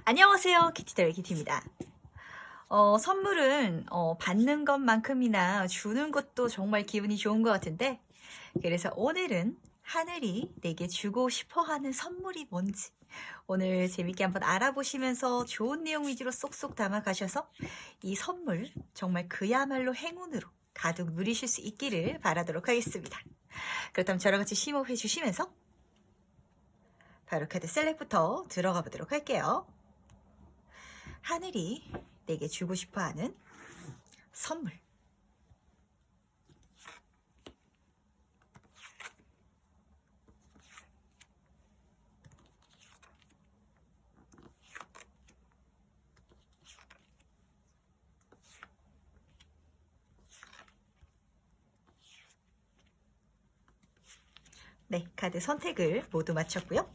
안녕하세요. 키티더의 키티입니다. 선물은 받는 것만큼이나 주는 것도 정말 기분이 좋은 것 같은데, 그래서 오늘은 하늘이 내게 주고 싶어 하는 선물이 뭔지 오늘 재밌게 한번 알아보시면서 좋은 내용 위주로 쏙쏙 담아 가셔서 이 선물 정말 그야말로 행운으로 가득 누리실 수 있기를 바라도록 하겠습니다. 그렇다면 저랑 같이 심호흡해 주시면서 바로 카드 셀렉부터 들어가 보도록 할게요. 하늘이 내게 주고 싶어 하는 선물. 네, 카드 선택을 모두 마쳤고요.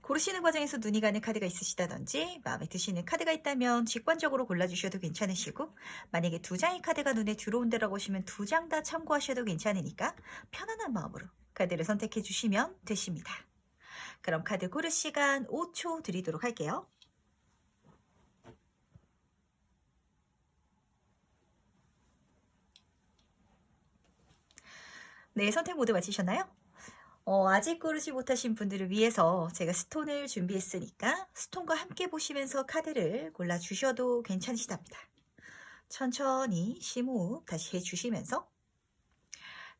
고르시는 과정에서 눈이 가는 카드가 있으시다든지 마음에 드시는 카드가 있다면 직관적으로 골라주셔도 괜찮으시고, 만약에 두 장의 카드가 눈에 들어온다라고 하시면 두 장 다 참고하셔도 괜찮으니까 편안한 마음으로 카드를 선택해 주시면 되십니다. 그럼 카드 고를 시간 5초 드리도록 할게요. 네, 선택 모두 마치셨나요? 아직 고르지 못하신 분들을 위해서 제가 스톤을 준비했으니까 스톤과 함께 보시면서 카드를 골라주셔도 괜찮으시답니다. 천천히 심호흡 다시 해주시면서,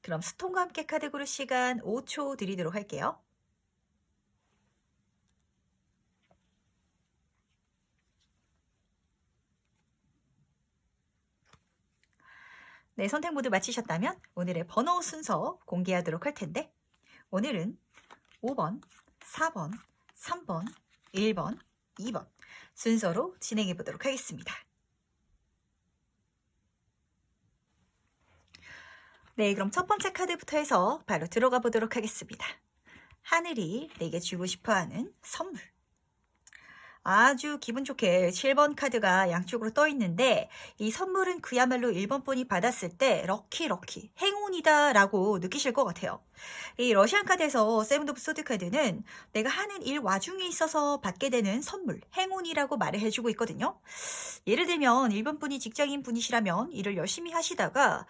그럼 스톤과 함께 카드 고를 시간 5초 드리도록 할게요. 네, 선택 모두 마치셨다면 오늘의 번호 순서 공개하도록 할 텐데, 오늘은 5번, 4번, 3번, 1번, 2번 순서로 진행해 보도록 하겠습니다. 네, 그럼 첫 번째 카드부터 해서 바로 들어가 보도록 하겠습니다. 하늘이 내게 주고 싶어하는 선물. 아주 기분 좋게 7번 카드가 양쪽으로 떠 있는데, 이 선물은 그야말로 1번 분이 받았을 때 럭키 행운이다 라고 느끼실 것 같아요. 이 러시안 카드에서 세븐 오브 소드 카드는 내가 하는 일 와중에 있어서 받게 되는 선물, 행운이라고 말을 해주고 있거든요. 예를 들면 1번 분이 직장인 분이시라면 일을 열심히 하시다가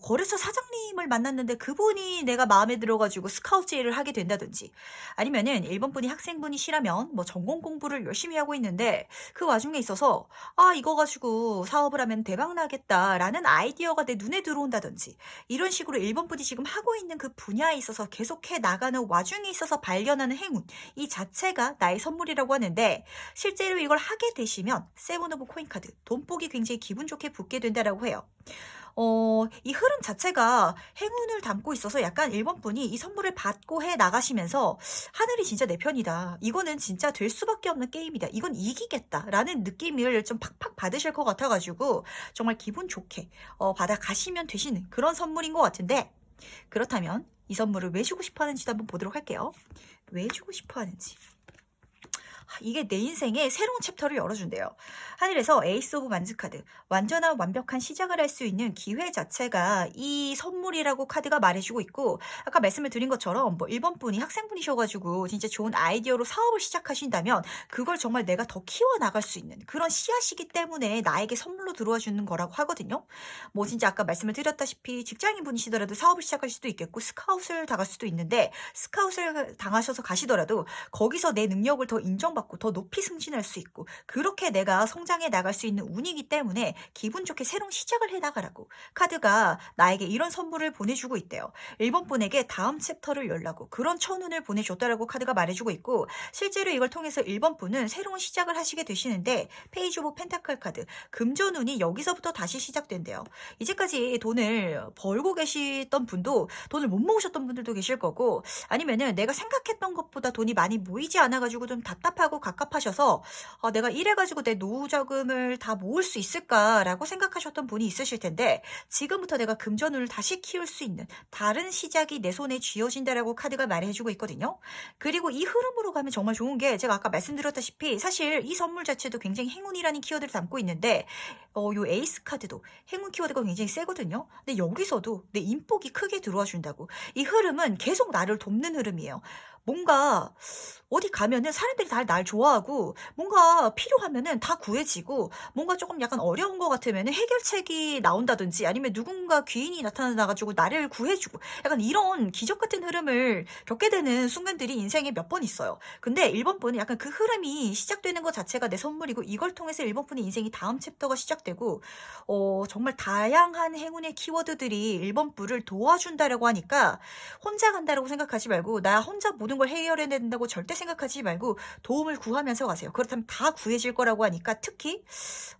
거래소 사장님을 만났는데 그분이 내가 마음에 들어가지고 스카우트 일을 하게 된다든지, 아니면은 1번 분이 학생분이시라면 뭐 전공 공부를 열심히 하고 있는데 그 와중에 있어서 이거 가지고 사업을 하면 대박 나겠다라는 아이디어가 내 눈에 들어온다든지, 이런 식으로 1번 분이 지금 하고 있는 그 분야에 있어서 계속해 나가는 와중에 있어서 발견하는 행운, 이 자체가 나의 선물이라고 하는데, 실제로 이걸 하게 되시면 세븐 오브 코인 카드, 돈복이 굉장히 기분 좋게 붙게 된다라고 해요. 이 흐름 자체가 행운을 담고 있어서 약간 1번 분이 이 선물을 받고 해 나가시면서 하늘이 진짜 내 편이다, 이거는 진짜 될 수밖에 없는 게임이다, 이건 이기겠다라는 느낌을 좀 팍팍 받으실 것 같아가지고 정말 기분 좋게 받아가시면 되시는 그런 선물인 것 같은데, 그렇다면 이 선물을 왜 주고 싶어 하는지도 한번 보도록 할게요. 왜 주고 싶어 하는지. 이게 내 인생의 새로운 챕터를 열어준대요. 하늘에서 에이스 오브 만즈 카드, 완전한 완벽한 시작을 할 수 있는 기회 자체가 이 선물이라고 카드가 말해주고 있고, 아까 말씀을 드린 것처럼 뭐 1번 분이 학생분이셔가지고 진짜 좋은 아이디어로 사업을 시작하신다면 그걸 정말 내가 더 키워나갈 수 있는 그런 씨앗이기 때문에 나에게 선물로 들어와 주는 거라고 하거든요. 뭐 진짜 아까 말씀을 드렸다시피 직장인 분이시더라도 사업을 시작할 수도 있겠고, 스카웃을 당할 수도 있는데 스카웃을 당하셔서 가시더라도 거기서 내 능력을 더 인정받고 더 높이 승진할 수 있고, 그렇게 내가 성장해 나갈 수 있는 운이기 때문에 기분 좋게 새로운 시작을 해 나가라고 카드가 나에게 이런 선물을 보내주고 있대요. 1번 분에게 다음 챕터를 열라고 그런 천운을 보내줬다라고 카드가 말해주고 있고, 실제로 이걸 통해서 1번 분은 새로운 시작을 하시게 되시는데, 페이지 오브 펜타클 카드, 금전운이 여기서부터 다시 시작된대요. 이제까지 돈을 벌고 계시던 분도 돈을 못 모으셨던 분들도 계실 거고, 아니면은 내가 생각했던 것보다 돈이 많이 모이지 않아가지고 좀 답답하고 갑갑하셔서 내가 이래가지고 내 노후 자금을 다 모을 수 있을까라고 생각하셨던 분이 있으실 텐데, 지금부터 내가 금전운을 다시 키울 수 있는 다른 시작이 내 손에 쥐어진다라고 카드가 말해주고 있거든요. 그리고 이 흐름으로 가면 정말 좋은 게, 제가 아까 말씀드렸다시피 사실 이 선물 자체도 굉장히 행운이라는 키워드를 담고 있는데, 요 에이스 카드도 행운 키워드가 굉장히 세거든요. 근데 여기서도 내 인복이 크게 들어와 준다고. 이 흐름은 계속 나를 돕는 흐름이에요. 뭔가 어디 가면은 사람들이 다 날 좋아하고 뭔가 필요하면은 다 구해지고 뭔가 조금 약간 어려운 것 같으면은 해결책이 나온다든지 아니면 누군가 귀인이 나타나 가지고 나를 구해주고 약간 이런 기적 같은 흐름을 겪게 되는 순간들이 인생에 몇 번 있어요. 근데 1번 분은 약간 그 흐름이 시작되는 것 자체가 내 선물이고 이걸 통해서 1번 분의 인생이 다음 챕터가 시작되고 정말 다양한 행운의 키워드들이 1번 분을 도와준다라고 하니까 혼자 간다라고 생각하지 말고 나 혼자 모든 걸 해결해야 된다고 절대 생각하지 말고 도움을 구하면서 가세요. 그렇다면 다 구해질 거라고 하니까 특히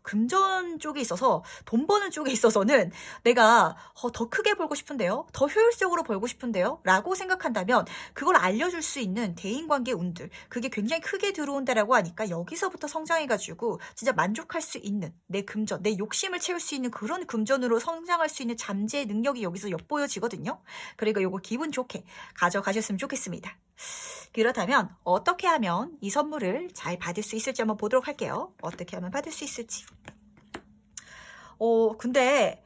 금전 쪽에 있어서 돈 버는 쪽에 있어서는 내가 더 크게 벌고 싶은데요. 더 효율적으로 벌고 싶은데요. 라고 생각한다면 그걸 알려줄 수 있는 대인관계 운들 그게 굉장히 크게 들어온다라고 하니까 여기서부터 성장해가지고 진짜 만족할 수 있는 내 금전 내 욕심을 채울 수 있는 그런 금전으로 성장할 수 있는 잠재의 능력이 여기서 엿보여지거든요. 그리고 요거 기분 좋게 가져가셨으면 좋겠습니다. 그렇다면 어떻게 하면 이 선물을 잘 받을 수 있을지 한번 보도록 할게요. 어떻게 하면 받을 수 있을지. 근데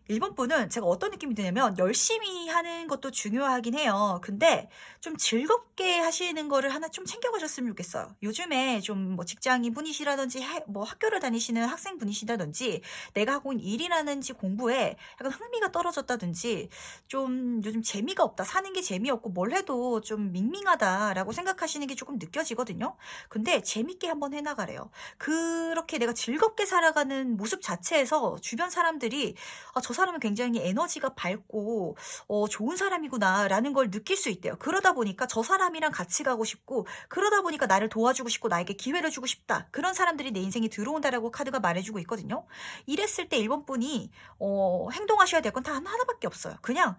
1번 분은 제가 어떤 느낌이 드냐면 열심히 하는 것도 중요하긴 해요. 근데 좀 즐겁게 하시는 거를 하나 좀 챙겨가셨으면 좋겠어요. 요즘에 좀 뭐 직장인 분이시라든지 뭐 학교를 다니시는 학생 분이시다든지 내가 하고 있는 일이라든지 공부에 약간 흥미가 떨어졌다든지 좀 요즘 재미가 없다. 사는 게 재미없고 뭘 해도 좀 밍밍하다라고 생각하시는 게 조금 느껴지거든요. 근데 재밌게 한번 해나가래요. 그렇게 내가 즐겁게 살아가는 모습 자체에서 주변 사람들이 저 사람은 굉장히 에너지가 밝고 좋은 사람이구나라는 걸 느낄 수 있대요. 그러다 보니까 저 사람이랑 같이 가고 싶고 그러다 보니까 나를 도와주고 싶고 나에게 기회를 주고 싶다. 그런 사람들이 내 인생에 들어온다라고 카드가 말해주고 있거든요. 이랬을 때 1번 분이 행동하셔야 될 건 다 하나밖에 없어요. 그냥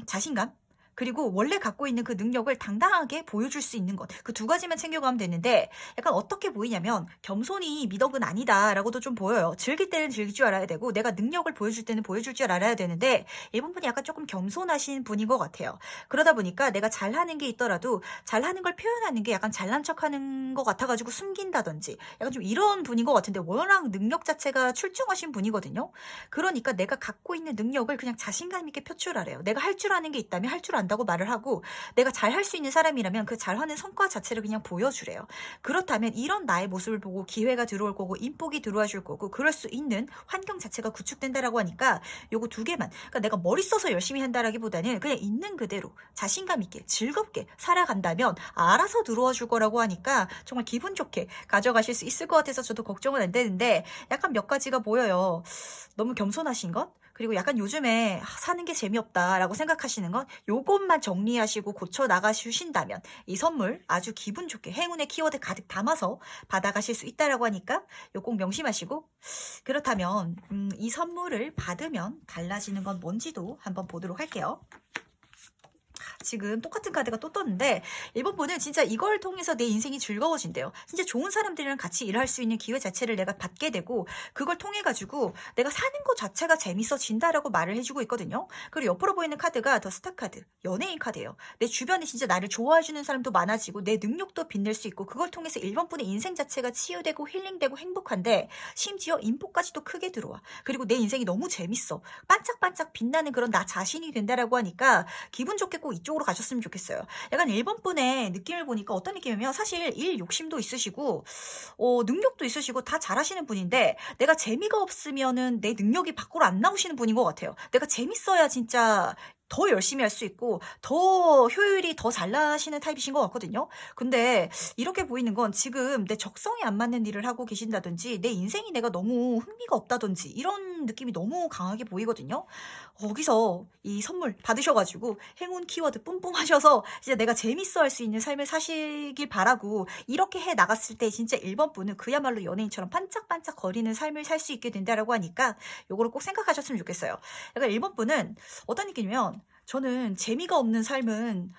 자신감 그리고 원래 갖고 있는 그 능력을 당당하게 보여줄 수 있는 것. 그 두 가지만 챙겨가면 되는데 약간 어떻게 보이냐면 겸손이 미덕은 아니다라고도 좀 보여요. 즐길 때는 즐길 줄 알아야 되고 내가 능력을 보여줄 때는 보여줄 줄 알아야 되는데 1번 분이 약간 조금 겸손하신 분인 것 같아요. 그러다 보니까 내가 잘하는 게 있더라도 잘하는 걸 표현하는 게 약간 잘난 척하는 것 같아가지고 숨긴다든지 약간 좀 이런 분인 것 같은데 워낙 능력 자체가 출중하신 분이거든요. 그러니까 내가 갖고 있는 능력을 그냥 자신감 있게 표출하래요. 내가 할 줄 아는 게 있다면 할 줄 안다고 말을 하고 내가 잘 할 수 있는 사람이라면 그 잘하는 성과 자체를 그냥 보여주래요. 그렇다면 이런 나의 모습을 보고 기회가 들어올 거고 인복이 들어와 줄 거고 그럴 수 있는 환경 자체가 구축된다라고 하니까 요거 두 개만 그러니까 내가 머리 써서 열심히 한다라기보다는 그냥 있는 그대로 자신감 있게 즐겁게 살아간다면 알아서 들어와 줄 거라고 하니까 정말 기분 좋게 가져가실 수 있을 것 같아서 저도 걱정은 안 되는데 약간 몇 가지가 보여요. 너무 겸손하신 것? 그리고 약간 요즘에 사는 게 재미없다라고 생각하시는 건 요것만 정리하시고 고쳐 나가주신다면 이 선물 아주 기분 좋게 행운의 키워드 가득 담아서 받아가실 수 있다라고 하니까 요 꼭 명심하시고 그렇다면 이 선물을 받으면 달라지는 건 뭔지도 한번 보도록 할게요. 지금 똑같은 카드가 또 떴는데 1번 분은 진짜 이걸 통해서 내 인생이 즐거워진대요. 진짜 좋은 사람들이랑 같이 일할 수 있는 기회 자체를 내가 받게 되고 그걸 통해 가지고 내가 사는 것 자체가 재밌어진다라고 말을 해주고 있거든요. 그리고 옆으로 보이는 카드가 더 스타 카드, 연예인 카드예요. 내 주변에 진짜 나를 좋아해주는 사람도 많아지고 내 능력도 빛낼 수 있고 그걸 통해서 1번 분의 인생 자체가 치유되고 힐링되고 행복한데 심지어 인복까지도 크게 들어와. 그리고 내 인생이 너무 재밌어. 반짝반짝 빛나는 그런 나 자신이 된다라고 하니까 기분 좋게 꼭 이쪽으로 가셨으면 좋겠어요. 약간 1번 분의 느낌을 보니까 어떤 느낌이면 사실 일 욕심도 있으시고 능력도 있으시고 다 잘하시는 분인데 내가 재미가 없으면은 내 능력이 밖으로 안 나오시는 분인 것 같아요. 내가 재밌어야 진짜 더 열심히 할 수 있고 더 효율이 더 잘 나시는 타입이신 것 같거든요. 근데 이렇게 보이는 건 지금 내 적성에 안 맞는 일을 하고 계신다든지 내 인생이 내가 너무 흥미가 없다든지 이런 느낌이 너무 강하게 보이거든요. 거기서 이 선물 받으셔가지고 행운 키워드 뿜뿜 하셔서 이제 내가 재밌어 할 수 있는 삶을 사시길 바라고 이렇게 해 나갔을 때 진짜 1번 분은 그야말로 연예인처럼 반짝반짝 거리는 삶을 살 수 있게 된다라고 하니까 요거를 꼭 생각하셨으면 좋겠어요. 약간 1번 분은 어떤 느낌이면 저는 재미가 없는 삶은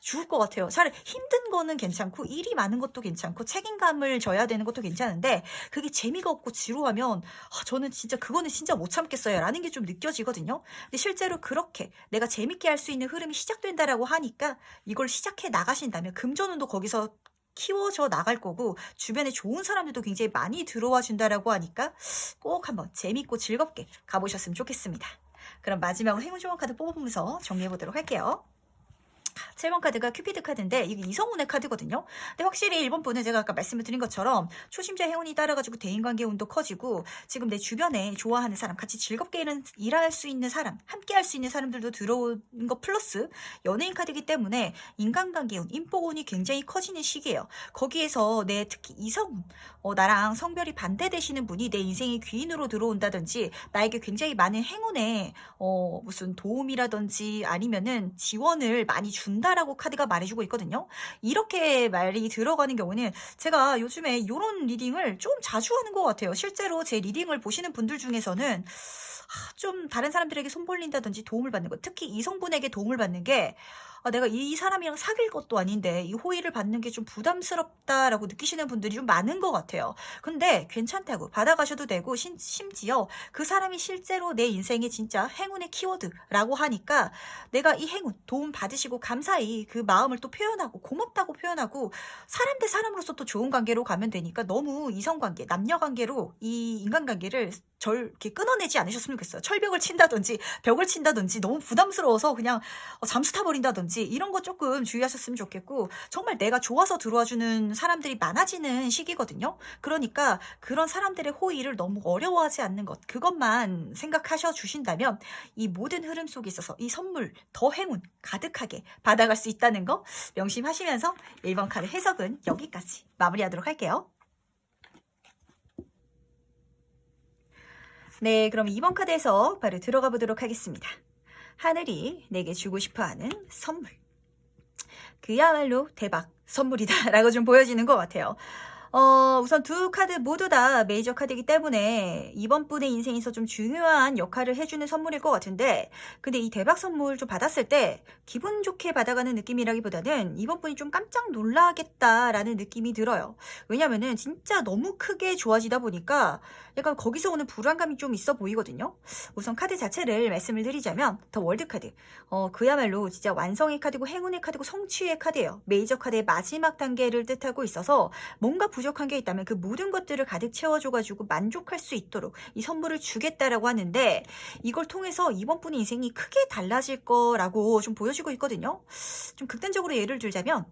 죽을 것 같아요. 차라리 힘든 거는 괜찮고 일이 많은 것도 괜찮고 책임감을 져야 되는 것도 괜찮은데 그게 재미가 없고 지루하면 저는 진짜 그거는 진짜 못 참겠어요 라는 게 좀 느껴지거든요. 근데 실제로 그렇게 내가 재밌게 할 수 있는 흐름이 시작된다라고 하니까 이걸 시작해 나가신다면 금전운도 거기서 키워져 나갈 거고 주변에 좋은 사람들도 굉장히 많이 들어와 준다라고 하니까 꼭 한번 재밌고 즐겁게 가보셨으면 좋겠습니다. 그럼 마지막으로 행운 조언 카드 뽑아보면서 정리해보도록 할게요. 7번 카드가 큐피드 카드인데 이게 이성운의 카드거든요. 근데 확실히 1번 분은 제가 아까 말씀을 드린 것처럼 초심자 행운이 따라가지고 대인관계 운도 커지고 지금 내 주변에 좋아하는 사람, 같이 즐겁게 일할 수 있는 사람, 함께 할 수 있는 사람들도 들어온 거 플러스 연예인 카드이기 때문에 인간관계 운, 인복운이 굉장히 커지는 시기예요. 거기에서 내 특히 이성운, 나랑 성별이 반대되시는 분이 내 인생의 귀인으로 들어온다든지 나에게 굉장히 많은 행운의 무슨 도움이라든지 아니면은 지원을 많이 준다라고 카드가 말해주고 있거든요. 이렇게 말이 들어가는 경우는 제가 요즘에 이런 리딩을 좀 자주 하는 것 같아요. 실제로 제 리딩을 보시는 분들 중에서는 좀 다른 사람들에게 손 벌린다든지 도움을 받는 것, 특히 이성분에게 도움을 받는 게 내가 이 사람이랑 사귈 것도 아닌데 이 호의를 받는 게 좀 부담스럽다라고 느끼시는 분들이 좀 많은 것 같아요. 근데 괜찮다고 받아가셔도 되고 심지어 그 사람이 실제로 내 인생의 진짜 행운의 키워드라고 하니까 내가 이 행운 도움 받으시고 감사히 그 마음을 또 표현하고 고맙다고 표현하고 사람 대 사람으로서 또 좋은 관계로 가면 되니까 너무 이성관계, 남녀관계로 이 인간관계를 이렇게 끊어내지 않으셨으면 좋겠어요. 철벽을 친다든지 벽을 친다든지 너무 부담스러워서 그냥 잠수 타버린다든지 이런 거 조금 주의하셨으면 좋겠고 정말 내가 좋아서 들어와주는 사람들이 많아지는 시기거든요. 그러니까 그런 사람들의 호의를 너무 어려워하지 않는 것 그것만 생각하셔 주신다면 이 모든 흐름 속에 있어서 이 선물 더 행운 가득하게 받아갈 수 있다는 거 명심하시면서 1번 카드 해석은 여기까지 마무리하도록 할게요. 네, 그럼 2번 카드에서 바로 들어가 보도록 하겠습니다. 하늘이 내게 주고 싶어하는 선물. 그야말로 대박 선물이다 라고 좀 보여지는 것 같아요. 우선 두 카드 모두 다 메이저 카드이기 때문에 이번 분의 인생에서 좀 중요한 역할을 해주는 선물일 것 같은데 근데 이 대박 선물 좀 받았을 때 기분 좋게 받아가는 느낌이라기보다는 이번 분이 좀 깜짝 놀라겠다라는 느낌이 들어요. 왜냐면은 진짜 너무 크게 좋아지다 보니까 약간 거기서 오는 불안감이 좀 있어 보이거든요. 우선 카드 자체를 말씀을 드리자면 더 월드 카드. 그야말로 진짜 완성의 카드고 행운의 카드고 성취의 카드예요. 메이저 카드의 마지막 단계를 뜻하고 있어서 뭔가 부족한 게 있다면 그 모든 것들을 가득 채워줘가지고 만족할 수 있도록 이 선물을 주겠다라고 하는데 이걸 통해서 이번 분의 인생이 크게 달라질 거라고 좀 보여지고 있거든요. 좀 극단적으로 예를 들자면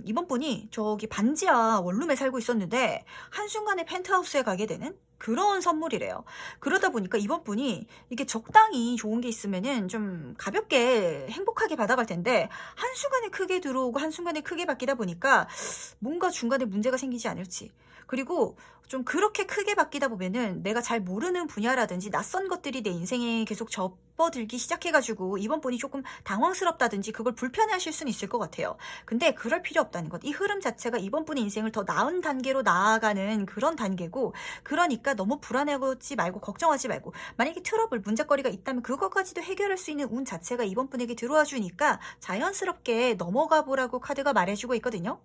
이번 분이 저기 반지하 원룸에 살고 있었는데 한순간에 펜트하우스에 가게 되는 그런 선물이래요. 그러다 보니까 이번 분이 이게 적당히 좋은 게 있으면은 좀 가볍게 행복하게 받아갈 텐데 한순간에 크게 들어오고 한순간에 크게 바뀌다 보니까 뭔가 중간에 문제가 생기지 않을지 그리고 좀 그렇게 크게 바뀌다 보면은 내가 잘 모르는 분야라든지 낯선 것들이 내 인생에 계속 접어들기 시작해가지고 이번 분이 조금 당황스럽다든지 그걸 불편해하실 수는 있을 것 같아요. 근데 그럴 필요 없다는 것. 이 흐름 자체가 이번 분의 인생을 더 나은 단계로 나아가는 그런 단계고 그러니까 너무 불안해하지 말고 걱정하지 말고 만약에 트러블, 문제거리가 있다면 그것까지도 해결할 수 있는 운 자체가 이번 분에게 들어와 주니까 자연스럽게 넘어가 보라고 카드가 말해주고 있거든요.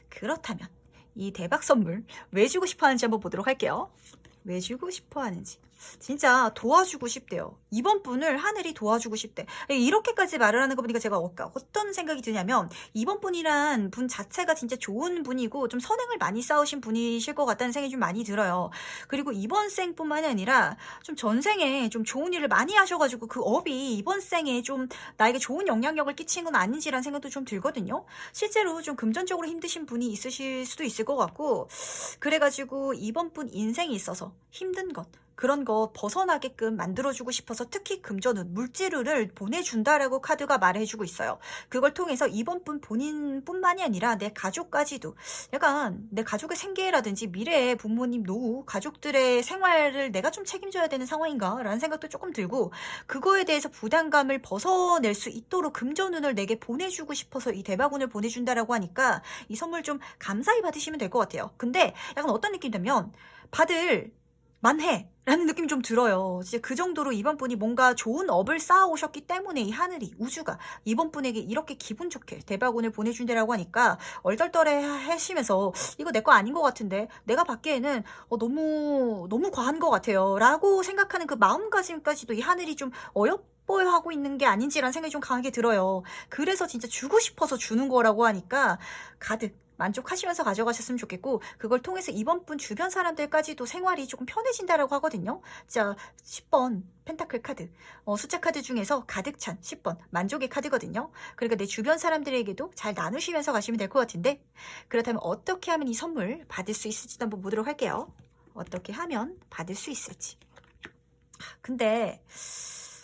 그렇다면 이 대박 선물 왜 주고 싶어 하는지 한번 보도록 할게요. 왜 주고 싶어 하는지. 진짜 도와주고 싶대요. 이번 분을 하늘이 도와주고 싶대. 이렇게까지 말을 하는 거 보니까 제가 어떤 생각이 드냐면 이번 분이란 분 자체가 진짜 좋은 분이고 좀 선행을 많이 쌓으신 분이실 것 같다는 생각이 좀 많이 들어요. 그리고 이번 생뿐만이 아니라 좀 전생에 좀 좋은 일을 많이 하셔가지고 그 업이 이번 생에 좀 나에게 좋은 영향력을 끼친 건 아닌지라는 생각도 좀 들거든요. 실제로 좀 금전적으로 힘드신 분이 있으실 수도 있을 것 같고 그래가지고 이번 분 인생에 있어서 힘든 것 그런 거 벗어나게끔 만들어주고 싶어서 특히 금전운, 물질운을 보내준다라고 카드가 말해주고 있어요. 그걸 통해서 이번 분 본인뿐만이 아니라 내 가족까지도 약간 내 가족의 생계라든지 미래의 부모님, 노후, 가족들의 생활을 내가 좀 책임져야 되는 상황인가 라는 생각도 조금 들고 그거에 대해서 부담감을 벗어낼 수 있도록 금전운을 내게 보내주고 싶어서 이 대박운을 보내준다라고 하니까 이 선물 좀 감사히 받으시면 될 것 같아요. 근데 약간 어떤 느낌이냐면 받을 만해 라는 느낌이 좀 들어요. 진짜 그 정도로 이번 분이 뭔가 좋은 업을 쌓아오셨기 때문에 이 하늘이 우주가 이번 분에게 이렇게 기분 좋게 대박운을 보내준다라고 하니까 얼떨떨해 하시면서 이거 내 거 아닌 것 같은데 내가 받기에는 너무 과한 것 같아요 라고 생각하는 그 마음가짐까지도 이 하늘이 좀 어여뻐하고 있는 게 아닌지라는 생각이 좀 강하게 들어요. 그래서 진짜 주고 싶어서 주는 거라고 하니까 가득 만족하시면서 가져가셨으면 좋겠고, 그걸 통해서 이번 분 주변 사람들까지도 생활이 조금 편해진다라고 하거든요. 자, 10번 펜타클 카드, 숫자 카드 중에서 가득 찬 10번 만족의 카드거든요. 그러니까 내 주변 사람들에게도 잘 나누시면서 가시면 될 것 같은데, 그렇다면 어떻게 하면 이 선물 받을 수 있을지도 한번 보도록 할게요. 어떻게 하면 받을 수 있을지. 근데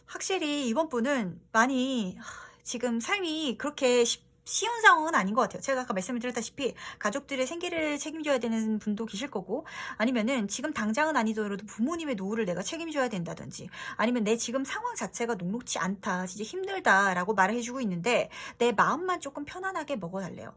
확실히 이번 분은 많이 지금 삶이 그렇게 쉬운 상황은 아닌 것 같아요. 제가 아까 말씀을 드렸다시피 가족들의 생계를 책임져야 되는 분도 계실 거고, 아니면은 지금 당장은 아니더라도 부모님의 노후를 내가 책임져야 된다든지, 아니면 내 지금 상황 자체가 녹록지 않다, 진짜 힘들다라고 말을 해주고 있는데 내 마음만 조금 편안하게 먹어달래요.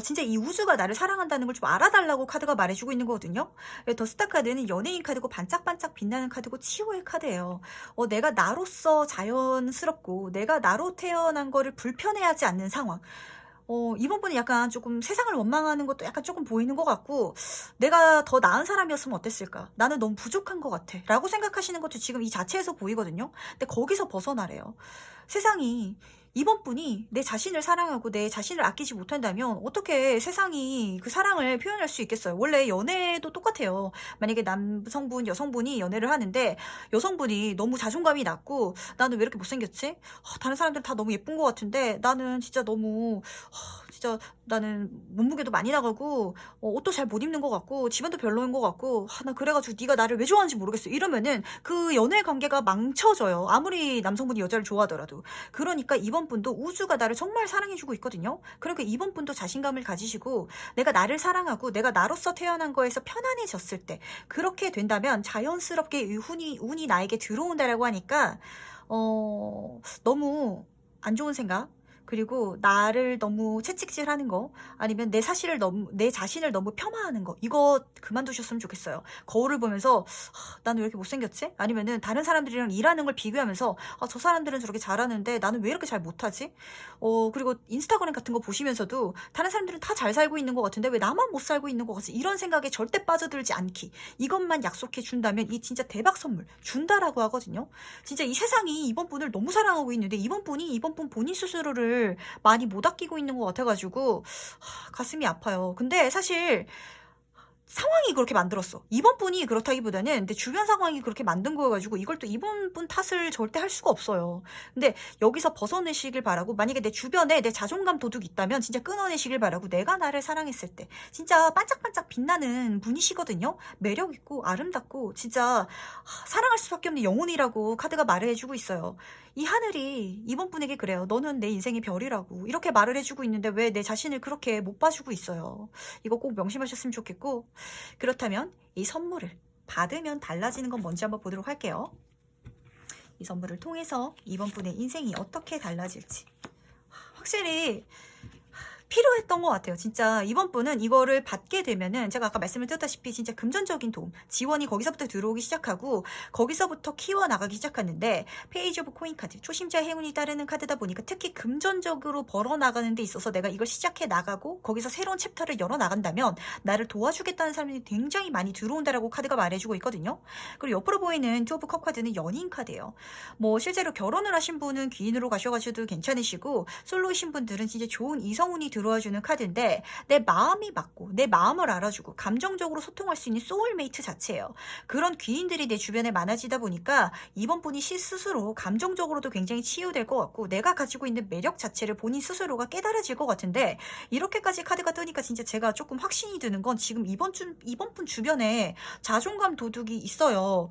진짜 이 우주가 나를 사랑한다는 걸 좀 알아달라고 카드가 말해주고 있는 거거든요. 더 스타 카드는 연예인 카드고 반짝반짝 빛나는 카드고 치유의 카드예요. 내가 나로서 자연스럽고 내가 나로 태어난 거를 불편해하지 않는 상황. 이번 분은 약간 조금 세상을 원망하는 것도 약간 조금 보이는 것 같고, 내가 더 나은 사람이었으면 어땠을까? 나는 너무 부족한 것 같아. 라고 생각하시는 것도 지금 이 자체에서 보이거든요. 근데 거기서 벗어나래요. 세상이, 이번 분이 내 자신을 사랑하고 내 자신을 아끼지 못한다면 어떻게 세상이 그 사랑을 표현할 수 있겠어요? 원래 연애도 똑같아요. 만약에 남성분, 여성분이 연애를 하는데 여성분이 너무 자존감이 낮고 나는 왜 이렇게 못생겼지? 다른 사람들은 다 너무 예쁜 것 같은데 나는 진짜 너무 진짜 나는 몸무게도 많이 나가고 옷도 잘 못 입는 것 같고 집안도 별로인 것 같고 나 그래가지고 네가 나를 왜 좋아하는지 모르겠어. 이러면은 그 연애 관계가 망쳐져요. 아무리 남성분이 여자를 좋아하더라도. 그러니까 이번 분도 우주가 나를 정말 사랑해주고 있거든요. 그러니까 이번 분도 자신감을 가지시고 내가 나를 사랑하고 내가 나로서 태어난 거에서 편안해졌을 때 그렇게 된다면 자연스럽게 이 운이 나에게 들어온다라고 하니까 너무 안 좋은 생각, 그리고 나를 너무 채찍질하는 거, 아니면 내 자신을 너무 폄하하는 거, 이거 그만두셨으면 좋겠어요. 거울을 보면서 나는 왜 이렇게 못생겼지? 아니면은 다른 사람들이랑 일하는 걸 비교하면서 저 사람들은 저렇게 잘하는데 나는 왜 이렇게 잘 못하지? 그리고 인스타그램 같은 거 보시면서도 다른 사람들은 다 잘 살고 있는 것 같은데 왜 나만 못 살고 있는 것 같지? 이런 생각에 절대 빠져들지 않기, 이것만 약속해 준다면 이 진짜 대박 선물 준다라고 하거든요. 진짜 이 세상이 이번 분을 너무 사랑하고 있는데 이번 분 본인 스스로를 많이 못 아끼고 있는 것 같아가지고 가슴이 아파요. 근데 사실 상황이 그렇게 만들었어. 이번 분이 그렇다기보다는 내 주변 상황이 그렇게 만든 거여가지고 이걸 또 이번 분 탓을 절대 할 수가 없어요. 근데 여기서 벗어내시길 바라고, 만약에 내 주변에 내 자존감 도둑이 있다면 진짜 끊어내시길 바라고, 내가 나를 사랑했을 때 진짜 반짝반짝 빛나는 분이시거든요. 매력있고 아름답고 진짜 사랑할 수밖에 없는 영혼이라고 카드가 말을 해주고 있어요. 이 하늘이 이번 분에게 그래요. 너는 내 인생의 별이라고 이렇게 말을 해주고 있는데 왜 내 자신을 그렇게 못 봐주고 있어요. 이거 꼭 명심하셨으면 좋겠고, 그렇다면 이 선물을 받으면 달라지는 건 뭔지 한번 보도록 할게요. 이 선물을 통해서 이번 분의 인생이 어떻게 달라질지 확실히 필요했던 것 같아요. 진짜 이번 분은 이거를 받게 되면은 제가 아까 말씀을 드렸다시피 진짜 금전적인 도움, 지원이 거기서부터 들어오기 시작하고 거기서부터 키워나가기 시작하는데, 페이지 오브 코인 카드, 초심자 행운이 따르는 카드다 보니까 특히 금전적으로 벌어나가는 데 있어서 내가 이걸 시작해 나가고 거기서 새로운 챕터를 열어나간다면 나를 도와주겠다는 사람이 굉장히 많이 들어온다라고 카드가 말해주고 있거든요. 그리고 옆으로 보이는 투 오브 컵 카드는 연인 카드예요. 뭐 실제로 결혼을 하신 분은 귀인으로 가셔가지고도 괜찮으시고, 솔로이신 분들은 진짜 좋은 이성운이 들어와주는 카드인데, 내 마음이 맞고 내 마음을 알아주고 감정적으로 소통할 수 있는 소울메이트 자체예요. 그런 귀인들이 내 주변에 많아지다 보니까 이번 분이 스스로 감정적으로도 굉장히 치유될 것 같고 내가 가지고 있는 매력 자체를 본인 스스로가 깨달아질 것 같은데, 이렇게까지 카드가 뜨니까 진짜 제가 조금 확신이 드는 건 지금 이번 분 주변에 자존감 도둑이 있어요.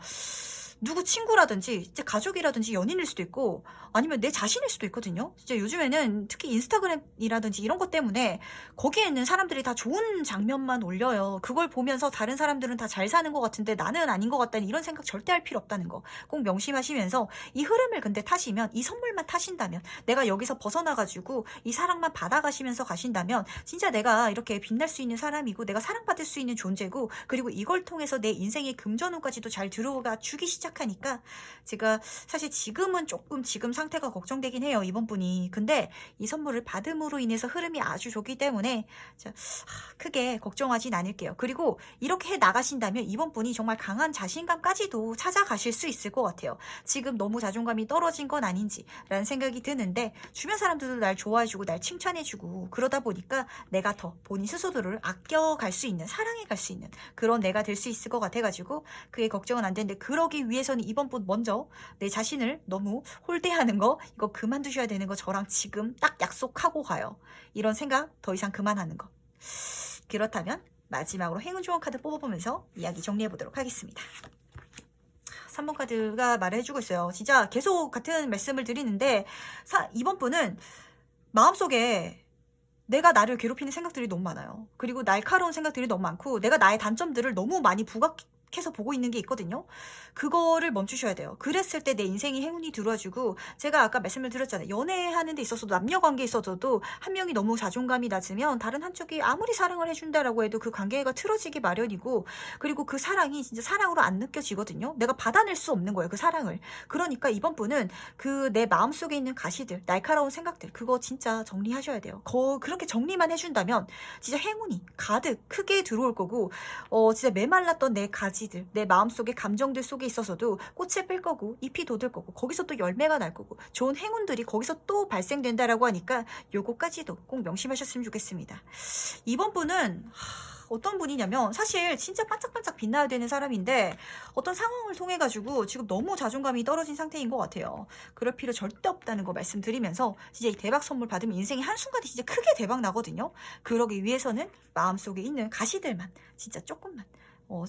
누구 친구라든지 진짜 가족이라든지 연인일 수도 있고 아니면 내 자신일 수도 있거든요. 진짜 요즘에는 특히 인스타그램이라든지 이런 것 때문에 거기에 있는 사람들이 다 좋은 장면만 올려요. 그걸 보면서 다른 사람들은 다 잘 사는 것 같은데 나는 아닌 것 같다는 이런 생각 절대 할 필요 없다는 거 꼭 명심하시면서, 이 흐름을 근데 타시면, 이 선물만 타신다면, 내가 여기서 벗어나가지고 이 사랑만 받아가시면서 가신다면 진짜 내가 이렇게 빛날 수 있는 사람이고 내가 사랑받을 수 있는 존재고, 그리고 이걸 통해서 내 인생의 금전운까지도 잘 들어가 주기 시작 시작하니까 제가 사실 지금은 조금 지금 상태가 걱정되긴 해요. 이번 분이. 근데 이 선물을 받음으로 인해서 흐름이 아주 좋기 때문에 크게 걱정하진 않을게요. 그리고 이렇게 해 나가신다면 이번 분이 정말 강한 자신감까지도 찾아가실 수 있을 것 같아요. 지금 너무 자존감이 떨어진 건 아닌지라는 생각이 드는데 주변 사람들도 날 좋아해주고 날 칭찬해주고 그러다 보니까 내가 더 본인 스스로를 아껴갈 수 있는, 사랑해갈 수 있는 그런 내가 될 수 있을 것 같아가지고 그게 걱정은 안 되는데, 그러기 위해서는 이번 분 먼저 내 자신을 너무 홀대하는 거 이거 그만두셔야 되는 거 저랑 지금 딱 약속하고 가요. 이런 생각 더 이상 그만하는 거. 그렇다면 마지막으로 행운 좋은 카드 뽑아보면서 이야기 정리해보도록 하겠습니다. 3번 카드가 말을 해주고 있어요. 진짜 계속 같은 말씀을 드리는데 이번 분은 마음속에 내가 나를 괴롭히는 생각들이 너무 많아요. 그리고 날카로운 생각들이 너무 많고 내가 나의 단점들을 너무 많이 부각해서 보고 있는 게 있거든요. 그거를 멈추셔야 돼요. 그랬을 때 내 인생이 행운이 들어와주고, 제가 아까 말씀을 드렸잖아요. 연애하는 데 있어서도 남녀관계에 있어서도 한 명이 너무 자존감이 낮으면 다른 한쪽이 아무리 사랑을 해준다라고 해도 그 관계가 틀어지기 마련이고, 그리고 그 사랑이 진짜 사랑으로 안 느껴지거든요. 내가 받아낼 수 없는 거예요, 그 사랑을. 그러니까 이번 분은 그 내 마음속에 있는 가시들, 날카로운 생각들, 그거 진짜 정리하셔야 돼요. 그렇게 정리만 해준다면 진짜 행운이 가득 크게 들어올 거고, 진짜 메말랐던 내 가지들, 내 마음속의 감정들 속에 있어서도 꽃을 필 거고 잎이 돋을 거고 거기서 또 열매가 날 거고 좋은 행운들이 거기서 또 발생된다라고 하니까 요거까지도 꼭 명심하셨으면 좋겠습니다. 이번 분은 어떤 분이냐면 사실 진짜 반짝반짝 빛나야 되는 사람인데 어떤 상황을 통해 가지고 지금 너무 자존감이 떨어진 상태인 것 같아요. 그럴 필요 절대 없다는 거 말씀드리면서 진짜 이 대박 선물 받으면 인생이 한순간에 진짜 크게 대박 나거든요. 그러기 위해서는 마음속에 있는 가시들만 진짜 조금만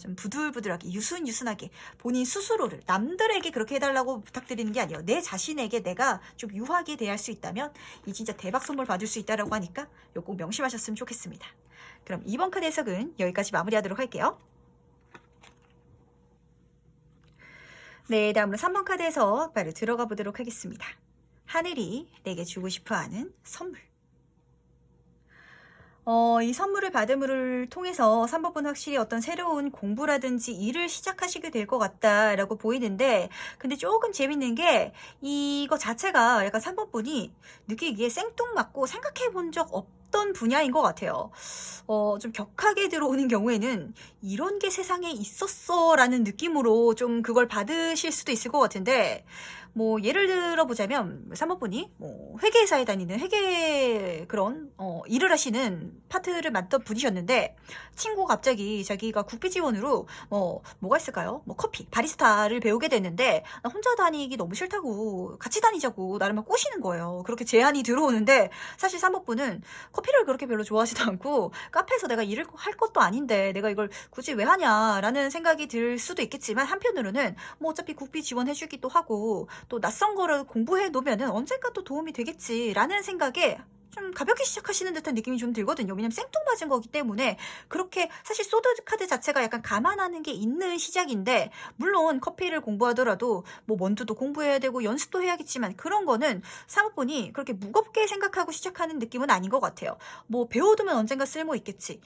좀 부들부들하게 유순유순하게 본인 스스로를 남들에게 그렇게 해달라고 부탁드리는 게 아니에요. 내 자신에게 내가 좀 유하게 대할 수 있다면 이 진짜 대박 선물 받을 수 있다라고 하니까 이거 꼭 명심하셨으면 좋겠습니다. 그럼 이번 카드 해석은 여기까지 마무리하도록 할게요. 네, 다음으로 3번 카드 해석 바로 들어가 보도록 하겠습니다. 하늘이 내게 주고 싶어하는 선물. 이 선물을 받음을 통해서 3번분 확실히 어떤 새로운 공부라든지 일을 시작하시게 될 것 같다라고 보이는데, 근데 조금 재밌는 게 이거 자체가 약간 3번분이 느끼기에 생뚱맞고 생각해 본 적 없던 분야인 것 같아요. 좀 격하게 들어오는 경우에는 이런 게 세상에 있었어 라는 느낌으로 좀 그걸 받으실 수도 있을 것 같은데, 뭐 예를 들어 보자면 3번분이 뭐 회계사에 다니는 회계 그런 일을 하시는 파트를 맡던 분이셨는데, 친구가 갑자기 자기가 국비 지원으로 뭐가 있을까요? 뭐 커피 바리스타를 배우게 됐는데 나 혼자 다니기 너무 싫다고 같이 다니자고 나를 막 꼬시는 거예요. 그렇게 제안이 들어오는데 사실 3번분은 커피를 그렇게 별로 좋아하지도 않고 카페에서 내가 일을 할 것도 아닌데 내가 이걸 굳이 왜 하냐라는 생각이 들 수도 있겠지만, 한편으로는 뭐 어차피 국비 지원해주기도 하고 또 낯선 거를 공부해 놓으면은 언젠가 또 도움이 되겠지라는 생각에 좀 가볍게 시작하시는 듯한 느낌이 좀 들거든요. 왜냐면 생뚱맞은 거기 때문에. 그렇게 사실 소드 카드 자체가 약간 감안하는 게 있는 시작인데, 물론 커피를 공부하더라도 뭐 원두도 공부해야 되고 연습도 해야겠지만 그런 거는 3번분이 그렇게 무겁게 생각하고 시작하는 느낌은 아닌 것 같아요. 뭐 배워두면 언젠가 쓸모 있겠지.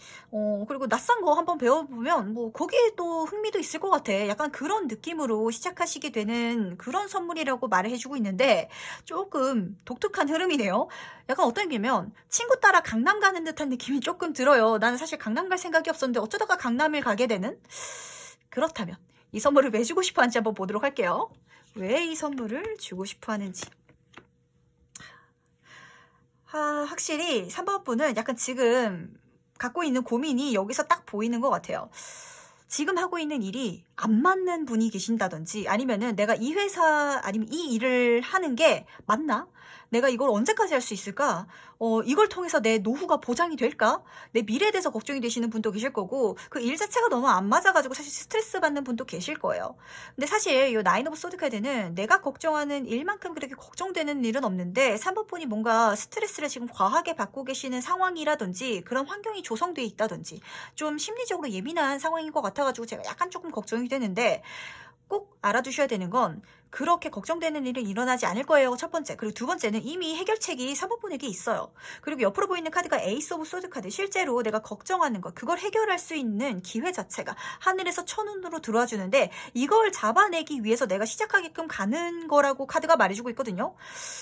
그리고 낯선 거 한번 배워보면 뭐 거기에 또 흥미도 있을 것 같아. 약간 그런 느낌으로 시작하시게 되는 그런 선물이라고 말을 해주고 있는데, 조금 독특한 흐름이네요. 약간 어떤 게면 친구 따라 강남 가는 듯한 느낌이 조금 들어요. 나는 사실 강남 갈 생각이 없었는데 어쩌다가 강남을 가게 되는? 그렇다면 이 선물을 왜 주고 싶어 하는지 한번 보도록 할게요. 왜 이 선물을 주고 싶어 하는지. 확실히 3번분은 약간 지금 갖고 있는 고민이 여기서 딱 보이는 것 같아요. 지금 하고 있는 일이 안 맞는 분이 계신다든지, 아니면은 내가 이 회사 아니면 이 일을 하는 게 맞나? 내가 이걸 언제까지 할 수 있을까? 이걸 통해서 내 노후가 보장이 될까? 내 미래에 대해서 걱정이 되시는 분도 계실 거고, 그 일 자체가 너무 안 맞아가지고 사실 스트레스 받는 분도 계실 거예요. 근데 사실 이 나인 오브 소드 카드는 내가 걱정하는 일만큼 그렇게 걱정되는 일은 없는데, 3번분이 뭔가 스트레스를 지금 과하게 받고 계시는 상황이라든지 그런 환경이 조성되어 있다든지 좀 심리적으로 예민한 상황인 것 같아가지고 제가 약간 조금 걱정이 되는데, 꼭 알아두셔야 되는 건 그렇게 걱정되는 일은 일어나지 않을 거예요. 첫 번째. 그리고 두 번째는 이미 해결책이 사모분에게 있어요. 그리고 옆으로 보이는 카드가 에이스 오브 소드 카드. 실제로 내가 걱정하는 것, 그걸 해결할 수 있는 기회 자체가 하늘에서 천운으로 들어와 주는데 이걸 잡아내기 위해서 내가 시작하게끔 가는 거라고 카드가 말해주고 있거든요.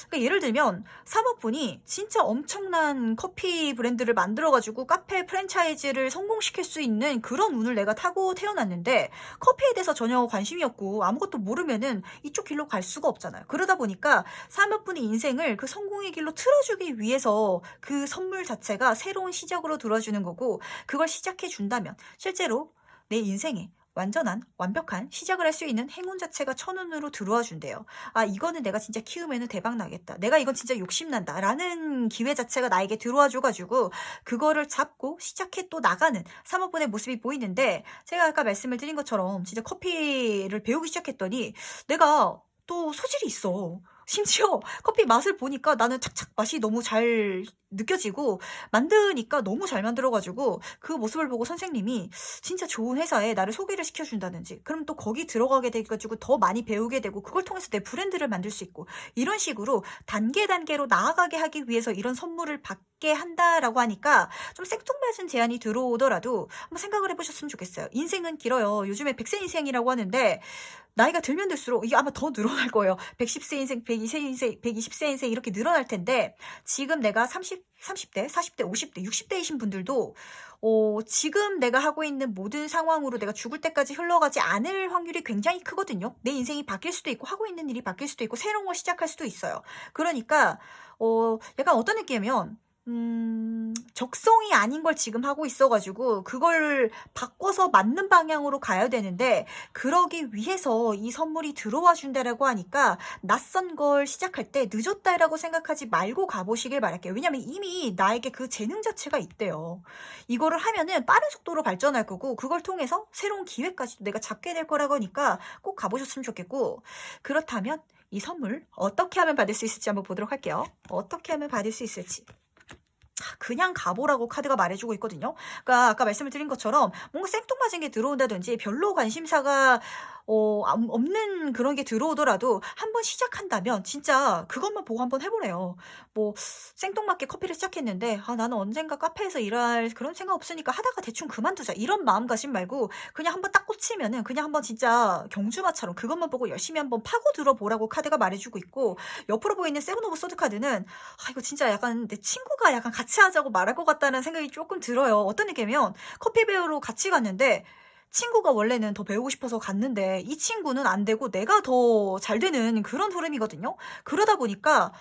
그러니까 예를 들면 사모분이 진짜 엄청난 커피 브랜드를 만들어가지고 카페 프랜차이즈를 성공시킬 수 있는 그런 운을 내가 타고 태어났는데 커피에 대해서 전혀 관심이 없고 아무것도 모르면은 이쪽 길로 갈 수가 없잖아요. 그러다 보니까 사모분의 인생을 그 성공의 길로 틀어주기 위해서 그 선물 자체가 새로운 시작으로 들어주는 거고, 그걸 시작해 준다면 실제로 내 인생에 완벽한 시작을 할 수 있는 행운 자체가 천운으로 들어와 준대요. 아, 이거는 내가 진짜 키우면은 대박 나겠다. 내가 이건 진짜 욕심난다. 라는 기회 자체가 나에게 들어와 줘가지고 그거를 잡고 시작해 또 나가는 사모분의 모습이 보이는데, 제가 아까 말씀을 드린 것처럼 진짜 커피를 배우기 시작했더니 내가 또 소질이 있어. 심지어 커피 맛을 보니까 나는 착착 맛이 너무 잘 느껴지고 만드니까 너무 잘 만들어가지고 그 모습을 보고 선생님이 진짜 좋은 회사에 나를 소개를 시켜준다든지, 그럼 또 거기 들어가게 돼가지고 더 많이 배우게 되고 그걸 통해서 내 브랜드를 만들 수 있고, 이런 식으로 단계로 나아가게 하기 위해서 이런 선물을 받게 한다라고 하니까 좀 생뚱맞은 제안이 들어오더라도 한번 생각을 해보셨으면 좋겠어요. 인생은 길어요. 요즘에 100세 인생이라고 하는데 나이가 들면 들수록 이게 아마 더 늘어날 거예요. 110세 인생, 120세 인생, 120세 인생 이렇게 늘어날 텐데, 지금 내가 30대, 40대, 50대, 60대이신 분들도 지금 내가 하고 있는 모든 상황으로 내가 죽을 때까지 흘러가지 않을 확률이 굉장히 크거든요. 내 인생이 바뀔 수도 있고 하고 있는 일이 바뀔 수도 있고 새로운 걸 시작할 수도 있어요. 그러니까 약간 어떤 느낌이면 적성이 아닌 걸 지금 하고 있어가지고 그걸 바꿔서 맞는 방향으로 가야 되는데, 그러기 위해서 이 선물이 들어와 준다라고 하니까 낯선 걸 시작할 때 늦었다라고 생각하지 말고 가보시길 바랄게요. 왜냐면 이미 나에게 그 재능 자체가 있대요. 이거를 하면은 빠른 속도로 발전할 거고 그걸 통해서 새로운 기회까지도 내가 잡게 될 거라고 하니까 꼭 가보셨으면 좋겠고, 그렇다면 이 선물 어떻게 하면 받을 수 있을지 한번 보도록 할게요. 어떻게 하면 받을 수 있을지. 그냥 가보라고 카드가 말해주고 있거든요. 그러니까 아까 말씀을 드린 것처럼 뭔가 생뚱맞은 게 들어온다든지 별로 관심사가 없는 그런 게 들어오더라도 한번 시작한다면 진짜 그것만 보고 한번 해보래요. 뭐 생뚱맞게 커피를 시작했는데 나는 언젠가 카페에서 일할 그런 생각 없으니까 하다가 대충 그만두자, 이런 마음가짐 말고 그냥 한번 딱 꽂히면은 그냥 한번 진짜 경주마처럼 그것만 보고 열심히 한번 파고 들어보라고 카드가 말해주고 있고, 옆으로 보이는 세븐 오브 소드 카드는 이거 진짜 약간 내 친구가 약간 같이 하자고 말할 것 같다는 생각이 조금 들어요. 어떤 느낌이면 커피 배우러 같이 갔는데 친구가 원래는 더 배우고 싶어서 갔는데 이 친구는 안 되고 내가 더 잘 되는 그런 흐름이거든요. 그러다 보니까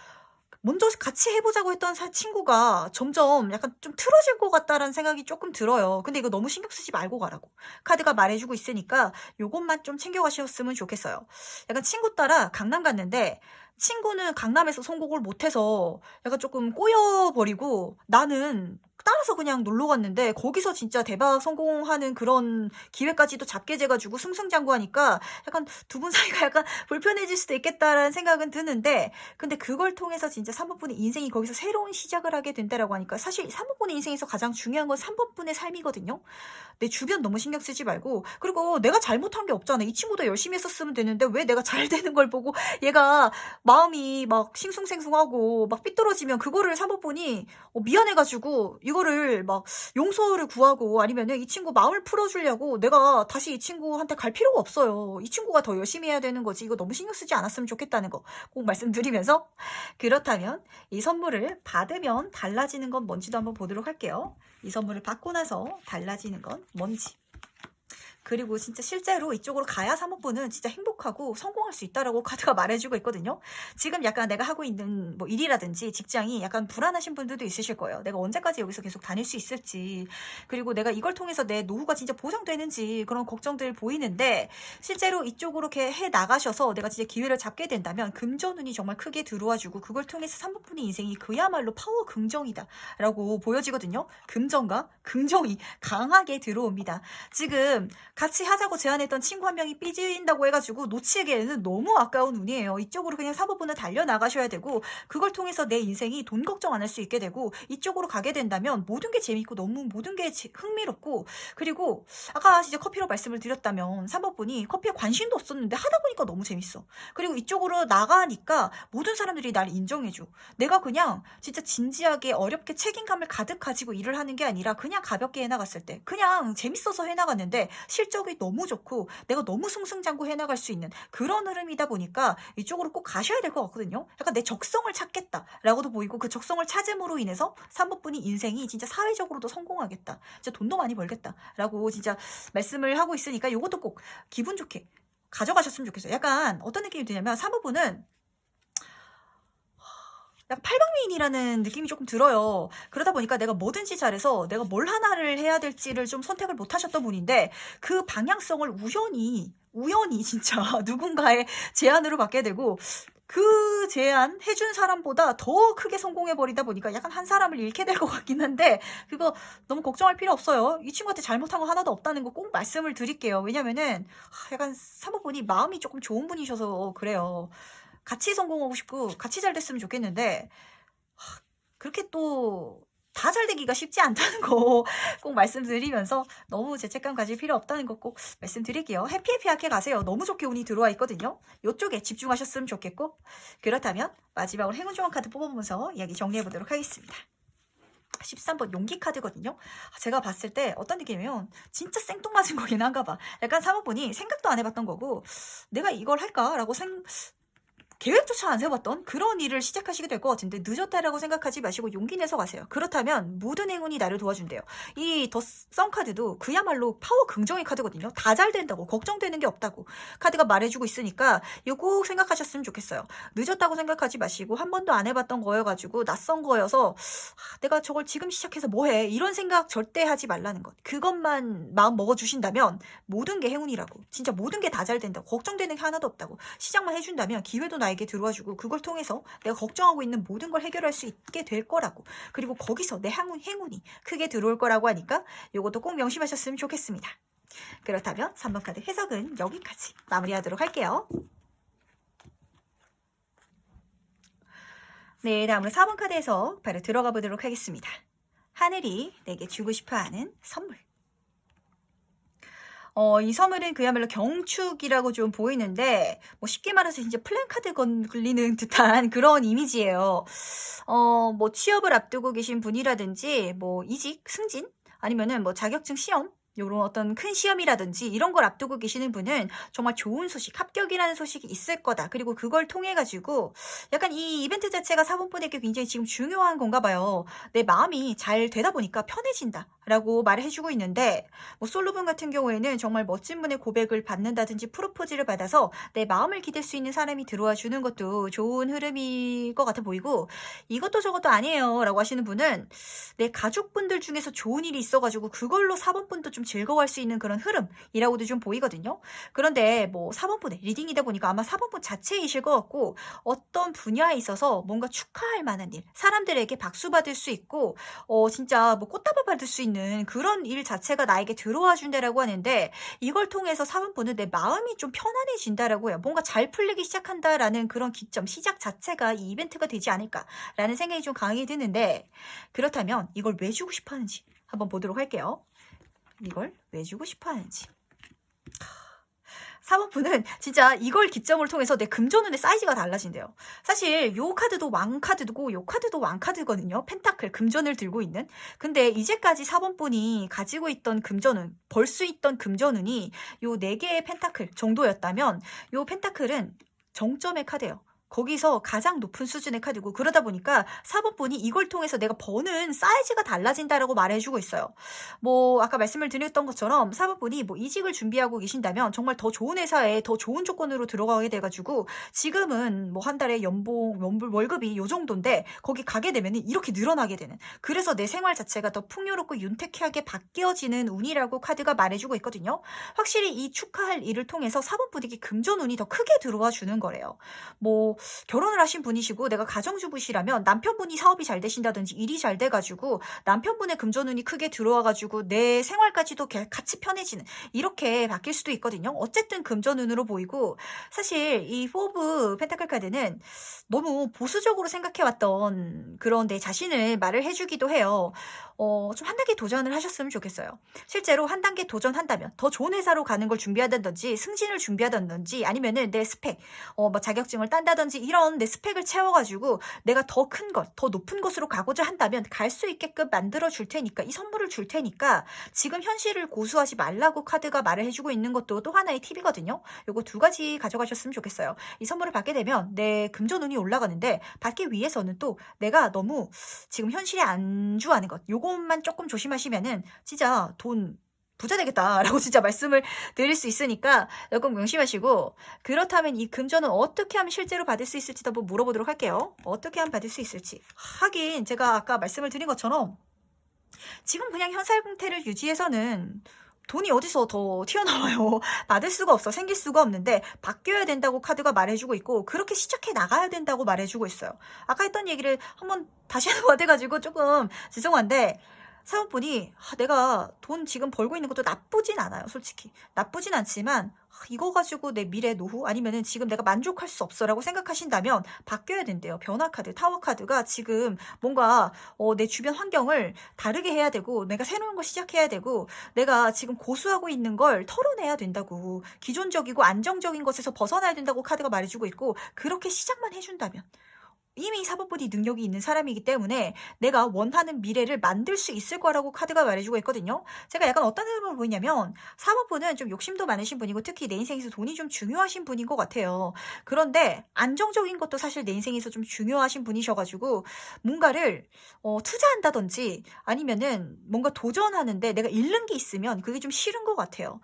먼저 같이 해보자고 했던 친구가 점점 약간 좀 틀어질 것 같다라는 생각이 조금 들어요. 근데 이거 너무 신경 쓰지 말고 가라고 카드가 말해주고 있으니까 요것만 좀 챙겨가셨으면 좋겠어요. 약간 친구 따라 강남 갔는데 친구는 강남에서 성공을 못해서 약간 조금 꼬여버리고 나는 따라서 그냥 놀러 갔는데 거기서 진짜 대박 성공하는 그런 기회까지도 잡게 돼가지고 승승장구하니까 약간 두 분 사이가 약간 불편해질 수도 있겠다라는 생각은 드는데, 근데 그걸 통해서 진짜 3번분의 인생이 거기서 새로운 시작을 하게 된다라고 하니까 사실 3번분의 인생에서 가장 중요한 건 3번분의 삶이거든요. 내 주변 너무 신경 쓰지 말고, 그리고 내가 잘못한 게 없잖아. 이 친구도 열심히 했었으면 되는데 왜 내가 잘 되는 걸 보고 얘가 마음이 막 싱숭생숭하고 막 삐뚤어지면 그거를 3번분이 미안해가지고 이거를 막 용서를 구하고 아니면은 이 친구 마음을 풀어주려고 내가 다시 이 친구한테 갈 필요가 없어요. 이 친구가 더 열심히 해야 되는 거지. 이거 너무 신경 쓰지 않았으면 좋겠다는 거 꼭 말씀드리면서, 그렇다면 이 선물을 받으면 달라지는 건 뭔지도 한번 보도록 할게요. 이 선물을 받고 나서 달라지는 건 뭔지. 그리고 진짜 실제로 이쪽으로 가야 사모분은 진짜 행복하고 성공할 수 있다라고 카드가 말해주고 있거든요. 지금 약간 내가 하고 있는 뭐 일이라든지 직장이 약간 불안하신 분들도 있으실 거예요. 내가 언제까지 여기서 계속 다닐 수 있을지, 그리고 내가 이걸 통해서 내 노후가 진짜 보장되는지 그런 걱정들 보이는데, 실제로 이쪽으로 이렇게 해 나가셔서 내가 진짜 기회를 잡게 된다면 금전운이 정말 크게 들어와주고 그걸 통해서 3번분의 인생이 그야말로 파워 긍정이다 라고 보여지거든요. 금전과 긍정이 강하게 들어옵니다. 지금 지금 같이 하자고 제안했던 친구 한 명이 삐진다고 해가지고 놓치기에는 너무 아까운 운이에요. 이쪽으로 그냥 사모분을 달려나가셔야 되고 그걸 통해서 내 인생이 돈 걱정 안 할 수 있게 되고 이쪽으로 가게 된다면 모든 게 재밌고 너무 모든 게 흥미롭고 그리고 아까 진짜 커피로 말씀을 드렸다면 3번분이 커피에 관심도 없었는데 하다 보니까 너무 재밌어. 그리고 이쪽으로 나가니까 모든 사람들이 날 인정해줘. 내가 그냥 진짜 진지하게 어렵게 책임감을 가득 가지고 일을 하는 게 아니라 그냥 가볍게 해나갔을 때 그냥 재밌어서 해나갔는데 실적이 너무 좋고 내가 너무 승승장구 해나갈 수 있는 그런 흐름이다 보니까 이쪽으로 꼭 가셔야 될 것 같거든요. 약간 내 적성을 찾겠다라고도 보이고 그 적성을 찾음으로 인해서 3번분이 인생이 진짜 사회적으로도 성공하겠다. 진짜 돈도 많이 벌겠다라고 진짜 말씀을 하고 있으니까 이것도 꼭 기분 좋게 가져가셨으면 좋겠어요. 약간 어떤 느낌이 드냐면 3번분은 약간 팔방미인이라는 느낌이 조금 들어요. 그러다 보니까 내가 뭐든지 잘해서 내가 뭘 하나를 해야 될지를 좀 선택을 못 하셨던 분인데 그 방향성을 우연히 진짜 누군가의 제안으로 받게 되고 그 제안 해준 사람보다 더 크게 성공해버리다 보니까 약간 한 사람을 잃게 될 것 같긴 한데 그거 너무 걱정할 필요 없어요. 이 친구한테 잘못한 거 하나도 없다는 거 꼭 말씀을 드릴게요. 왜냐면은 약간 사모분이 마음이 조금 좋은 분이셔서 그래요. 같이 성공하고 싶고 같이 잘 됐으면 좋겠는데 그렇게 또 다 잘 되기가 쉽지 않다는 거 꼭 말씀드리면서 너무 죄책감 가질 필요 없다는 거 꼭 말씀드릴게요. 해피하게 가세요. 너무 좋게 운이 들어와 있거든요. 이쪽에 집중하셨으면 좋겠고 그렇다면 마지막으로 행운 좋은 카드 뽑아보면서 이야기 정리해보도록 하겠습니다. 13번 용기 카드거든요. 제가 봤을 때 어떤 느낌이면 진짜 생뚱맞은 거긴 한가 봐. 약간 3번분이 생각도 안 해봤던 거고 내가 이걸 할까라고 계획조차 안 세워봤던 그런 일을 시작하시게 될 것 같은데 늦었다라고 생각하지 마시고 용기 내서 가세요. 그렇다면 모든 행운이 나를 도와준대요. 이 더 썬 카드도 그야말로 파워 긍정의 카드거든요. 다 잘 된다고 걱정되는 게 없다고 카드가 말해주고 있으니까 이거 꼭 생각하셨으면 좋겠어요. 늦었다고 생각하지 마시고 한 번도 안 해봤던 거여가지고 낯선 거여서 내가 저걸 지금 시작해서 뭐해 이런 생각 절대 하지 말라는 것. 그것만 마음 먹어주신다면 모든 게 행운이라고 진짜 모든 게 다 잘 된다고 걱정되는 게 하나도 없다고 시작만 해준다면 기회도 나에게 들어와주고 그걸 통해서 내가 걱정하고 있는 모든 걸 해결할 수 있게 될 거라고 그리고 거기서 내 행운이 크게 들어올 거라고 하니까 이것도 꼭 명심하셨으면 좋겠습니다. 그렇다면 3번 카드 해석은 여기까지 마무리하도록 할게요. 네, 다음으로 4번 카드에서 바로 들어가 보도록 하겠습니다. 하늘이 내게 주고 싶어하는 선물. 이 선물은 그야말로 경축이라고 좀 보이는데 뭐 쉽게 말해서 진짜 플랜카드 걸리는 듯한 그런 이미지예요. 뭐 취업을 앞두고 계신 분이라든지 뭐 이직, 승진 아니면은 뭐 자격증 시험 요런 어떤 큰 시험이라든지 이런 걸 앞두고 계시는 분은 정말 좋은 소식, 합격이라는 소식이 있을 거다. 그리고 그걸 통해 가지고 약간 이 이벤트 자체가 4번분에게 굉장히 지금 중요한 건가 봐요. 내 마음이 잘 되다 보니까 편해진다. 라고 말을 해주고 있는데 뭐 솔로분 같은 경우에는 정말 멋진 분의 고백을 받는다든지 프로포즈를 받아서 내 마음을 기댈 수 있는 사람이 들어와 주는 것도 좋은 흐름일 것 같아 보이고 이것도 저것도 아니에요 라고 하시는 분은 내 가족분들 중에서 좋은 일이 있어가지고 그걸로 4번분도 좀 즐거워할 수 있는 그런 흐름이라고도 좀 보이거든요. 그런데 뭐 4번분의 리딩이다 보니까 아마 4번분 자체이실 것 같고 어떤 분야에 있어서 뭔가 축하할 만한 일 사람들에게 박수 받을 수 있고 진짜 뭐 꽃다발 받을 수 있는 그런 일 자체가 나에게 들어와 준다라고 하는데 이걸 통해서 4번분은 내 마음이 좀 편안해진다라고 해요. 뭔가 잘 풀리기 시작한다라는 그런 기점, 시작 자체가 이 이벤트가 되지 않을까라는 생각이 좀 강하게 드는데 그렇다면 이걸 왜 주고 싶어 하는지 한번 보도록 할게요. 이걸 왜 주고 싶어 하는지. 4번분은 진짜 이걸 기점을 통해서 내 금전운의 사이즈가 달라진대요. 사실 요 카드도 왕카드고 요 카드도 왕카드거든요. 펜타클, 금전을 들고 있는. 근데 이제까지 4번분이 가지고 있던 금전운, 벌 수 있던 금전운이 요 4개의 펜타클 정도였다면 요 펜타클은 정점의 카드예요. 거기서 가장 높은 수준의 카드고 그러다 보니까 4번분이 이걸 통해서 내가 버는 사이즈가 달라진다라고 말해주고 있어요. 뭐 아까 말씀을 드렸던 것처럼 4번분이 뭐 이직을 준비하고 계신다면 정말 더 좋은 회사에 더 좋은 조건으로 들어가게 돼가지고 지금은 뭐 한 달에 월급이 요 정도인데 거기 가게 되면 이렇게 늘어나게 되는 그래서 내 생활 자체가 더 풍요롭고 윤택하게 바뀌어지는 운이라고 카드가 말해주고 있거든요. 확실히 이 축하할 일을 통해서 4번분에게 금전운이 더 크게 들어와 주는 거래요. 뭐 결혼을 하신 분이시고 내가 가정주부시라면 남편분이 사업이 잘 되신다든지 일이 잘 돼가지고 남편분의 금전운이 크게 들어와가지고 내 생활까지도 같이 편해지는 이렇게 바뀔 수도 있거든요. 어쨌든 금전운으로 보이고 사실 이 포브 펜타클 카드는 너무 보수적으로 생각해왔던 그런 내 자신을 말을 해주기도 해요. 좀 한 단계 도전을 하셨으면 좋겠어요. 실제로 한 단계 도전한다면 더 좋은 회사로 가는 걸 준비하든지 승진을 준비하든지 아니면은 내 스펙, 뭐 자격증을 딴다든지 이런 내 스펙을 채워가지고 내가 더 큰 것, 더 높은 곳으로 가고자 한다면 갈 수 있게끔 만들어 줄 테니까 이 선물을 줄 테니까 지금 현실을 고수하지 말라고 카드가 말을 해주고 있는 것도 또 하나의 팁이거든요. 요거 두 가지 가져가셨으면 좋겠어요. 이 선물을 받게 되면 내 금전운이 올라가는데 받기 위해서는 또 내가 너무 지금 현실에 안주하는 것 요것만 조금 조심하시면은 진짜 돈 부자 되겠다라고 진짜 말씀을 드릴 수 있으니까 꼭 명심하시고 그렇다면 이 금전은 어떻게 하면 실제로 받을 수 있을지도 한번 물어보도록 할게요. 어떻게 하면 받을 수 있을지. 하긴 제가 아까 말씀을 드린 것처럼 지금 그냥 현 상태를 유지해서는 돈이 어디서 더 튀어나와요. 받을 수가 없어. 생길 수가 없는데 바뀌어야 된다고 카드가 말해주고 있고 그렇게 시작해 나가야 된다고 말해주고 있어요. 아까 했던 얘기를 한번 다시 하는 것 같아가지고 조금 죄송한데 사원분이 내가 돈 지금 벌고 있는 것도 나쁘진 않아요. 솔직히. 나쁘진 않지만 이거 가지고 내 미래 노후 아니면은 지금 내가 만족할 수 없어라고 생각하신다면 바뀌어야 된대요. 변화 카드, 타워 카드가 지금 뭔가 내 주변 환경을 다르게 해야 되고 내가 새로운 걸 시작해야 되고 내가 지금 고수하고 있는 걸 털어내야 된다고 기존적이고 안정적인 것에서 벗어나야 된다고 카드가 말해주고 있고 그렇게 시작만 해준다면 이미 사법부디 능력이 있는 사람이기 때문에 내가 원하는 미래를 만들 수 있을 거라고 카드가 말해주고 있거든요. 제가 약간 어떤 느낌을 보이냐면 사법부는 좀 욕심도 많으신 분이고 특히 내 인생에서 돈이 좀 중요하신 분인 것 같아요. 그런데 안정적인 것도 사실 내 인생에서 좀 중요하신 분이셔가지고 뭔가를 투자한다든지 아니면은 뭔가 도전하는데 내가 잃는 게 있으면 그게 좀 싫은 것 같아요.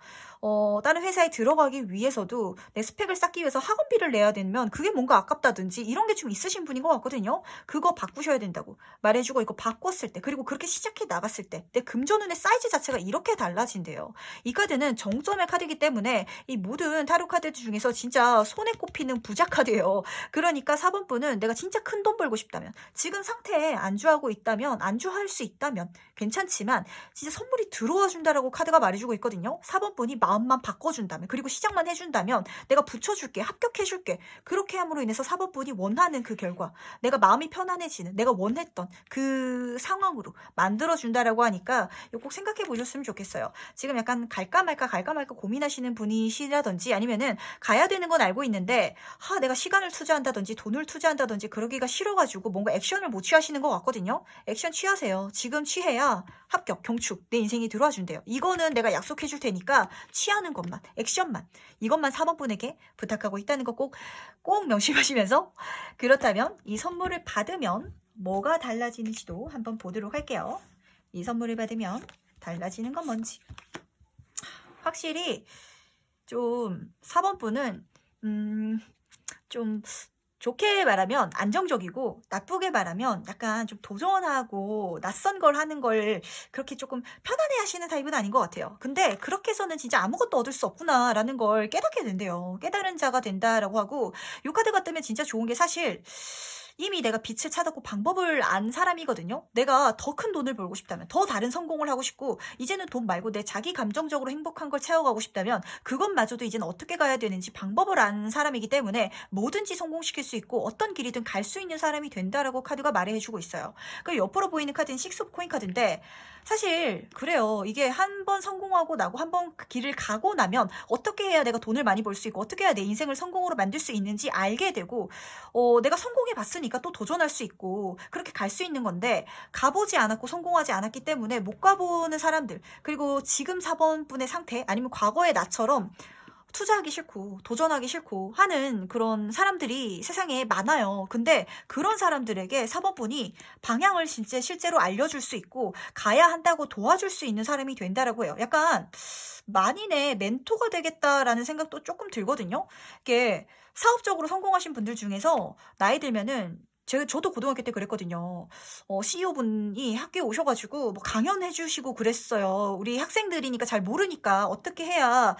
다른 회사에 들어가기 위해서도 내 스펙을 쌓기 위해서 학원비를 내야 되면 그게 뭔가 아깝다든지 이런 게 좀 있으신 분인 것 같거든요. 그거 바꾸셔야 된다고 말해주고 이거 바꿨을 때 그리고 그렇게 시작해 나갔을 때 내 금전운의 사이즈 자체가 이렇게 달라진대요. 이 카드는 정점의 카드이기 때문에 이 모든 타로 카드 중에서 진짜 손에 꼽히는 부자 카드예요. 그러니까 4번분은 내가 진짜 큰 돈 벌고 싶다면 지금 상태에 안주하고 있다면 안주할 수 있다면 괜찮지만 진짜 선물이 들어와 준다라고 카드가 말해주고 있거든요. 4번분이 마음만 바꿔준다면 그리고 시작만 해준다면 내가 붙여줄게 합격해줄게 그렇게 함으로 인해서 4번분이 원하는 그 결과 내가 마음이 편안해지는 내가 원했던 그 상황으로 만들어준다라고 하니까 이거 꼭 생각해 보셨으면 좋겠어요. 지금 약간 갈까 말까 고민하시는 분이시라든지 아니면은 가야 되는 건 알고 있는데 내가 시간을 투자한다든지 돈을 투자한다든지 그러기가 싫어가지고 뭔가 액션을 못 취하시는 것 같거든요. 액션 취하세요. 지금 취해야 합격, 경축, 내 인생이 들어와 준대요. 이거는 내가 약속해 줄 테니까 취하는 것만, 액션만 이것만 4번분에게 부탁하고 있다는 거 꼭 명심하시면서 그렇다면 이 선물을 받으면 뭐가 달라지는지도 한번 보도록 할게요. 이 선물을 받으면 달라지는 건 뭔지. 확실히 좀 4번분은 좀 좋게 말하면 안정적이고 나쁘게 말하면 약간 좀 도전하고 낯선 걸 하는 걸 그렇게 조금 편안해 하시는 타입은 아닌 것 같아요. 근데 그렇게 해서는 진짜 아무것도 얻을 수 없구나라는 걸 깨닫게 된대요. 깨달은 자가 된다라고 하고 이 카드가 뜨면 진짜 좋은 게 사실 이미 내가 빛을 찾았고 방법을 안 사람이거든요. 내가 더 큰 돈을 벌고 싶다면 더 다른 성공을 하고 싶고 이제는 돈 말고 내 자기 감정적으로 행복한 걸 채워가고 싶다면 그것마저도 이제는 어떻게 가야 되는지 방법을 아는 사람이기 때문에 뭐든지 성공시킬 수 있고 어떤 길이든 갈 수 있는 사람이 된다라고 카드가 말해주고 있어요. 그리고 옆으로 보이는 카드는 식스 오브 코인 카드인데 사실 그래요. 이게 한 번 성공하고 나고 한 번 그 길을 가고 나면 어떻게 해야 내가 돈을 많이 벌 수 있고 어떻게 해야 내 인생을 성공으로 만들 수 있는지 알게 되고 내가 성공해 봤으니까 또 도전할 수 있고 그렇게 갈 수 있는 건데 가보지 않았고 성공하지 않았기 때문에 못 가보는 사람들 그리고 지금 4번분의 상태 아니면 과거의 나처럼 투자하기 싫고 도전하기 싫고 하는 그런 사람들이 세상에 많아요. 근데 그런 사람들에게 4번분이 방향을 진짜 실제로 알려줄 수 있고 가야 한다고 도와줄 수 있는 사람이 된다라고 해요. 약간 만인의 멘토가 되겠다라는 생각도 조금 들거든요. 이게 사업적으로 성공하신 분들 중에서 나이 들면은 저도 고등학교 때 그랬거든요. CEO분이 학교에 오셔가지고 뭐 강연해주시고 그랬어요. 우리 학생들이니까 잘 모르니까 어떻게 해야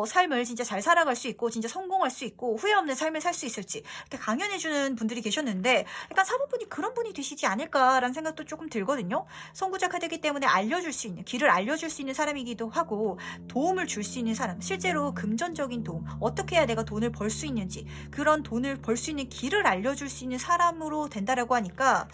삶을 진짜 잘 살아갈 수 있고 진짜 성공할 수 있고 후회 없는 삶을 살 수 있을지 이렇게 강연해주는 분들이 계셨는데 약간 사모분이 그런 분이 되시지 않을까라는 생각도 조금 들거든요. 선구자 카드이기 때문에 알려줄 수 있는 길을 알려줄 수 있는 사람이기도 하고 도움을 줄 수 있는 사람, 실제로 금전적인 도움, 어떻게 해야 내가 돈을 벌 수 있는지 그런 돈을 벌 수 있는 길을 알려줄 수 있는 사람으로 된다라고 하니까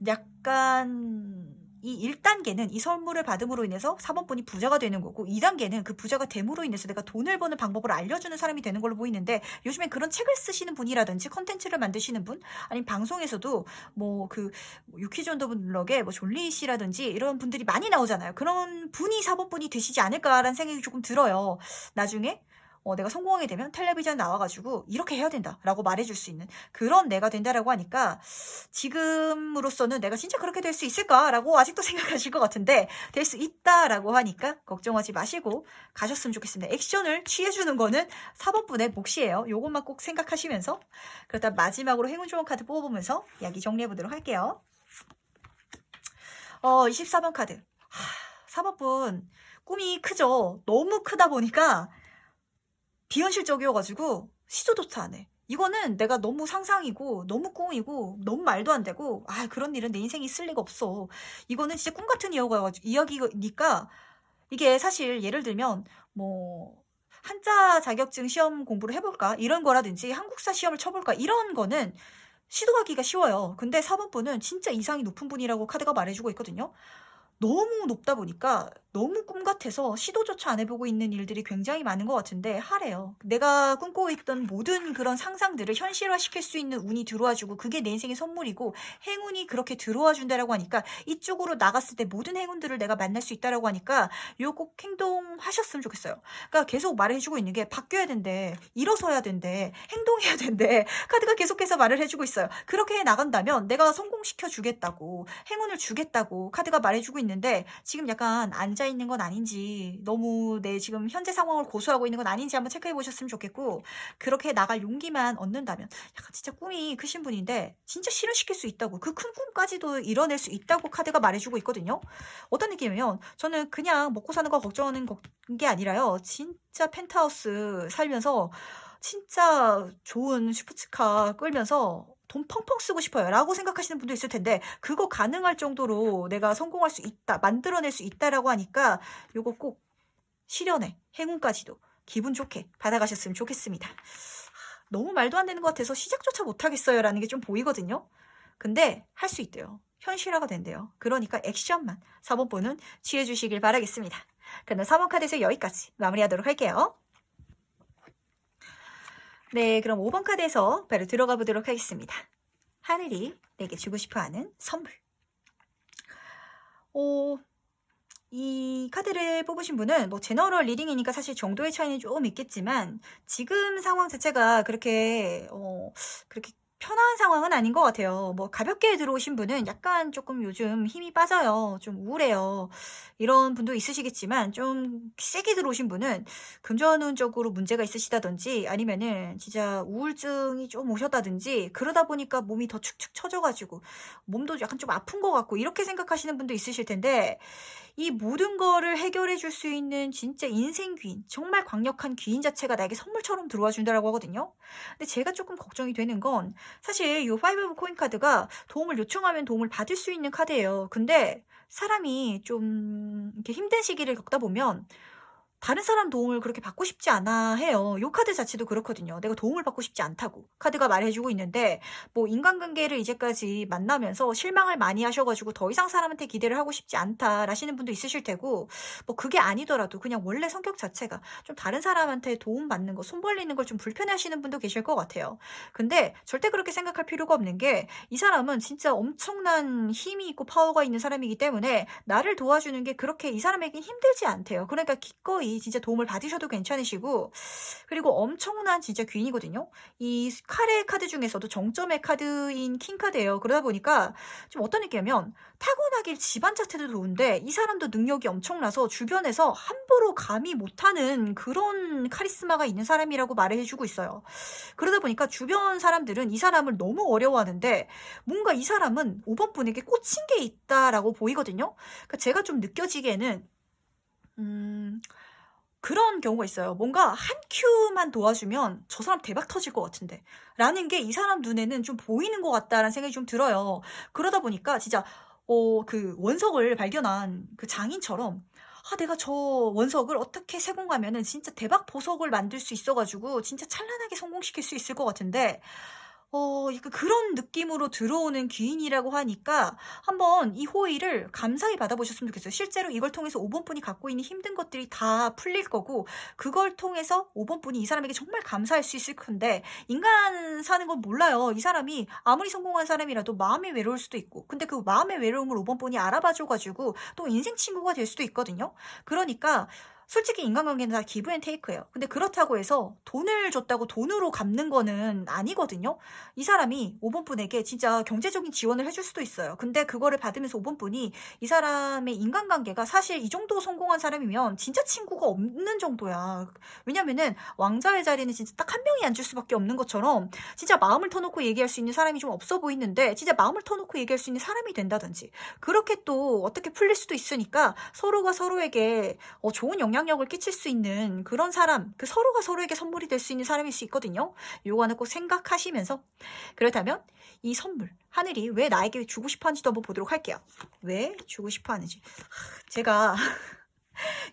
약간 이 1단계는 이 선물을 받음으로 인해서 4번분이 부자가 되는 거고 2단계는 그 부자가 됨으로 인해서 내가 돈을 버는 방법을 알려주는 사람이 되는 걸로 보이는데 요즘엔 그런 책을 쓰시는 분이라든지 컨텐츠를 만드시는 분 아니면 방송에서도 뭐 그 유퀴즈 온 더 블럭에 뭐 졸리 씨라든지 이런 분들이 많이 나오잖아요. 그런 분이 4번분이 되시지 않을까라는 생각이 조금 들어요. 나중에 내가 성공하게 되면 텔레비전 나와가지고 이렇게 해야 된다라고 말해줄 수 있는 그런 내가 된다라고 하니까 지금으로서는 내가 진짜 그렇게 될 수 있을까라고 아직도 생각하실 것 같은데 될 수 있다라고 하니까 걱정하지 마시고 가셨으면 좋겠습니다. 액션을 취해주는 거는 4번분의 몫이에요. 요것만 꼭 생각하시면서 그렇다 마지막으로 행운 좋은 카드 뽑아보면서 이야기 정리해보도록 할게요. 24번 카드. 4번분 꿈이 크죠. 너무 크다 보니까 비현실적이어가지고 시도조차 안 해. 이거는 내가 너무 상상이고 너무 꿈이고 너무 말도 안 되고 그런 일은 내 인생에 있을 리가 없어. 이거는 진짜 꿈 같은 이야기니까 이게 사실 예를 들면 뭐 한자 자격증 시험 공부를 해볼까 이런 거라든지 한국사 시험을 쳐볼까 이런 거는 시도하기가 쉬워요. 근데 4번분은 진짜 이상이 높은 분이라고 카드가 말해주고 있거든요. 너무 높다 보니까 너무 꿈 같아서 시도조차 안 해보고 있는 일들이 굉장히 많은 것 같은데 하래요. 내가 꿈꾸고 있던 모든 그런 상상들을 현실화시킬 수 있는 운이 들어와주고 그게 내 인생의 선물이고 행운이 그렇게 들어와 준다라고 하니까 이쪽으로 나갔을 때 모든 행운들을 내가 만날 수 있다라고 하니까 이거 꼭 행동하셨으면 좋겠어요. 그러니까 계속 말해주고 있는 게 바뀌어야 된대, 일어서야 된대, 행동해야 된대. 카드가 계속해서 말을 해주고 있어요. 그렇게 해 나간다면 내가 성공시켜 주겠다고 행운을 주겠다고 카드가 말해주고 있는데 지금 약간 앉아있는 건 아닌지 너무 내 지금 현재 상황을 고수하고 있는 건 아닌지 한번 체크해 보셨으면 좋겠고 그렇게 나갈 용기만 얻는다면 약간 진짜 꿈이 크신 분인데 진짜 실현시킬 수 있다고 그 큰 꿈까지도 이뤄낼 수 있다고 카드가 말해주고 있거든요. 어떤 느낌이면 저는 그냥 먹고 사는 거 걱정하는 게 아니라요. 진짜 펜트하우스 살면서 진짜 좋은 슈퍼츠카 끌면서 돈 펑펑 쓰고 싶어요 라고 생각하시는 분도 있을 텐데 그거 가능할 정도로 내가 성공할 수 있다 만들어낼 수 있다라고 하니까 요거 꼭 실현해 행운까지도 기분 좋게 받아가셨으면 좋겠습니다. 너무 말도 안 되는 것 같아서 시작조차 못하겠어요 라는 게 좀 보이거든요. 근데 할 수 있대요. 현실화가 된대요. 그러니까 액션만 4번분은 취해주시길 바라겠습니다. 그럼 4번 카드에서 여기까지 마무리하도록 할게요. 네, 그럼 5번 카드에서 바로 들어가 보도록 하겠습니다. 하늘이 내게 주고 싶어하는 선물. 이 카드를 뽑으신 분은 뭐 제너럴 리딩이니까 사실 정도의 차이는 조금 있겠지만 지금 상황 자체가 그렇게 편한 상황은 아닌 것 같아요. 뭐 가볍게 들어오신 분은 약간 조금 요즘 힘이 빠져요. 좀 우울해요. 이런 분도 있으시겠지만 좀 세게 들어오신 분은 금전운적으로 문제가 있으시다든지 아니면은 진짜 우울증이 좀 오셨다든지 그러다 보니까 몸이 더 축축 처져가지고 몸도 약간 좀 아픈 것 같고 이렇게 생각하시는 분도 있으실 텐데 이 모든 거를 해결해 줄 수 있는 진짜 인생 귀인, 정말 강력한 귀인 자체가 나에게 선물처럼 들어와 준다라고 하거든요. 근데 제가 조금 걱정이 되는 건 사실 이 5 오브 코인 카드가 도움을 요청하면 도움을 받을 수 있는 카드예요. 근데 사람이 좀 이렇게 힘든 시기를 겪다 보면 다른 사람 도움을 그렇게 받고 싶지 않아 해요. 요 카드 자체도 그렇거든요. 내가 도움을 받고 싶지 않다고 카드가 말해주고 있는데 뭐 인간관계를 이제까지 만나면서 실망을 많이 하셔가지고 더 이상 사람한테 기대를 하고 싶지 않다라시는 분도 있으실 테고 뭐 그게 아니더라도 그냥 원래 성격 자체가 좀 다른 사람한테 도움받는 거, 손 벌리는 걸 좀 불편해하시는 분도 계실 것 같아요. 근데 절대 그렇게 생각할 필요가 없는 게 이 사람은 진짜 엄청난 힘이 있고 파워가 있는 사람이기 때문에 나를 도와주는 게 그렇게 이 사람에겐 힘들지 않대요. 그러니까 기꺼이 분들이 진짜 도움을 받으셔도 괜찮으시고, 그리고 엄청난 진짜 귀인이거든요. 이 카레 카드 중에서도 정점의 카드인 킹 카드예요. 그러다 보니까 좀 어떤 느낌이냐면 타고나길 집안 자체도 좋은데 이 사람도 능력이 엄청나서 주변에서 함부로 감히 못하는 그런 카리스마가 있는 사람이라고 말을 해주고 있어요. 그러다 보니까 주변 사람들은 이 사람을 너무 어려워하는데 뭔가 이 사람은 5번 분에게 꽂힌 게 있다라고 보이거든요. 그러니까 제가 좀 느껴지기에는 그런 경우가 있어요. 뭔가 한 큐만 도와주면 저 사람 대박 터질 것 같은데 라는 게 이 사람 눈에는 좀 보이는 것 같다라는 생각이 좀 들어요. 그러다 보니까 진짜 그 원석을 발견한 그 장인처럼 내가 저 원석을 어떻게 세공하면은 진짜 대박 보석을 만들 수 있어가지고 진짜 찬란하게 성공시킬 수 있을 것 같은데 약간 그런 느낌으로 들어오는 귀인이라고 하니까 한번 이 호의를 감사히 받아보셨으면 좋겠어요. 실제로 이걸 통해서 5번 분이 갖고 있는 힘든 것들이 다 풀릴 거고 그걸 통해서 5번 분이 이 사람에게 정말 감사할 수 있을 건데 인간 사는 건 몰라요. 이 사람이 아무리 성공한 사람이라도 마음이 외로울 수도 있고 근데 그 마음의 외로움을 5번 분이 알아봐줘가지고 또 인생 친구가 될 수도 있거든요. 그러니까 솔직히 인간관계는 다 기브 앤 테이크예요. 근데 그렇다고 해서 돈을 줬다고 돈으로 갚는 거는 아니거든요. 이 사람이 5번 분에게 진짜 경제적인 지원을 해줄 수도 있어요. 근데 그거를 받으면서 5번 분이 이 사람의 인간관계가 사실 이 정도 성공한 사람이면 진짜 친구가 없는 정도야. 왜냐면은 왕자의 자리는 진짜 딱 한 명이 앉을 수밖에 없는 것처럼 진짜 마음을 터놓고 얘기할 수 있는 사람이 좀 없어 보이는데 진짜 마음을 터놓고 얘기할 수 있는 사람이 된다든지 그렇게 또 어떻게 풀릴 수도 있으니까 서로가 서로에게 좋은 영향력을 끼칠 수 있는 그런 사람, 그 서로가 서로에게 선물이 될 수 있는 사람일 수 있거든요. 요거는 꼭 생각하시면서 그렇다면 이 선물, 하늘이 왜 나에게 주고 싶어 하는지도 한번 보도록 할게요. 왜 주고 싶어 하는지. 제가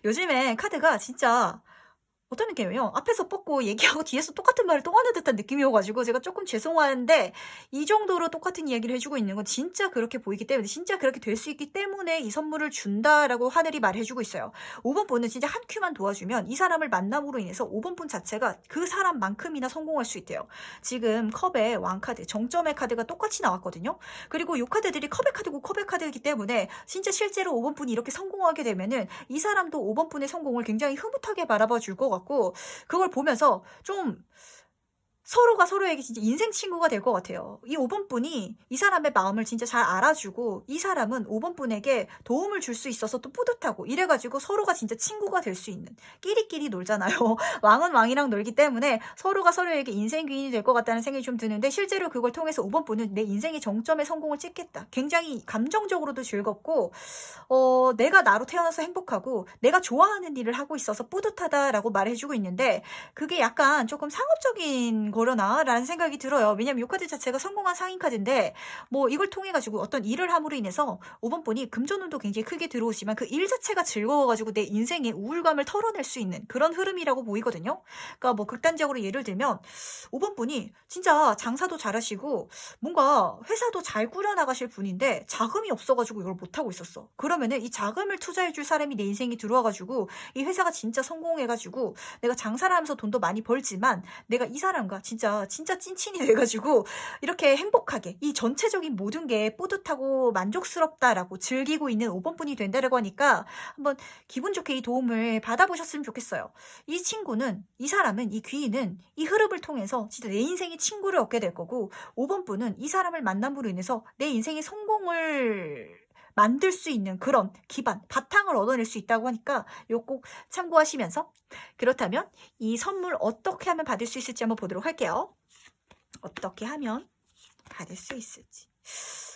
요즘에 카드가 진짜 어떤 느낌이에요? 앞에서 뽑고 얘기하고 뒤에서 똑같은 말을 또 하는 듯한 느낌이어가지고 제가 조금 죄송한데 이 정도로 똑같은 이야기를 해주고 있는 건 진짜 그렇게 보이기 때문에 진짜 그렇게 될 수 있기 때문에 이 선물을 준다라고 하늘이 말해주고 있어요. 5번 분은 진짜 한 큐만 도와주면 이 사람을 만남으로 인해서 5번 분 자체가 그 사람만큼이나 성공할 수 있대요. 지금 컵의 왕카드, 정점의 카드가 똑같이 나왔거든요. 그리고 이 카드들이 컵의 카드고 컵의 카드이기 때문에 진짜 실제로 5번 분이 이렇게 성공하게 되면은 이 사람도 5번 분의 성공을 굉장히 흐뭇하게 바라봐 줄 것 같고 그걸 보면서 좀 서로가 서로에게 진짜 인생 친구가 될 것 같아요. 이 5번 분이 이 사람의 마음을 진짜 잘 알아주고 이 사람은 5번 분에게 도움을 줄 수 있어서 또 뿌듯하고 이래가지고 서로가 진짜 친구가 될 수 있는 끼리끼리 놀잖아요. 왕은 왕이랑 놀기 때문에 서로가 서로에게 인생 귀인이 될 것 같다는 생각이 좀 드는데 실제로 그걸 통해서 5번 분은 내 인생의 정점에 성공을 찍겠다. 굉장히 감정적으로도 즐겁고 내가 나로 태어나서 행복하고 내가 좋아하는 일을 하고 있어서 뿌듯하다라고 말해주고 있는데 그게 약간 조금 상업적인 거려나 라는 생각이 들어요. 왜냐면 이 카드 자체가 성공한 상인 카드인데 뭐 이걸 통해 가지고 어떤 일을 함으로 인해서 5번 분이 금전운도 굉장히 크게 들어오지만 그 일 자체가 즐거워가지고 내 인생의 우울감을 털어낼 수 있는 그런 흐름이라고 보이거든요. 그러니까 뭐 극단적으로 예를 들면 5번 분이 진짜 장사도 잘하시고 뭔가 회사도 잘 꾸려나가실 분인데 자금이 없어가지고 이걸 못하고 있었어. 그러면은 이 자금을 투자해줄 사람이 내 인생에 들어와가지고 이 회사가 진짜 성공해가지고 내가 장사를 하면서 돈도 많이 벌지만 내가 이 사람과 진짜 찐친이 돼가지고 이렇게 행복하게 이 전체적인 모든 게 뿌듯하고 만족스럽다라고 즐기고 있는 5번 분이 된다라고 하니까 한번 기분 좋게 이 도움을 받아보셨으면 좋겠어요. 이 친구는 이 사람은 이 귀인은 이 흐름을 통해서 진짜 내 인생의 친구를 얻게 될 거고 5번 분은 이 사람을 만남으로 인해서 내 인생의 성공을 만들 수 있는 그런 기반, 바탕을 얻어낼 수 있다고 하니까 이거 꼭 참고하시면서 그렇다면 이 선물 어떻게 하면 받을 수 있을지 한번 보도록 할게요. 어떻게 하면 받을 수 있을지.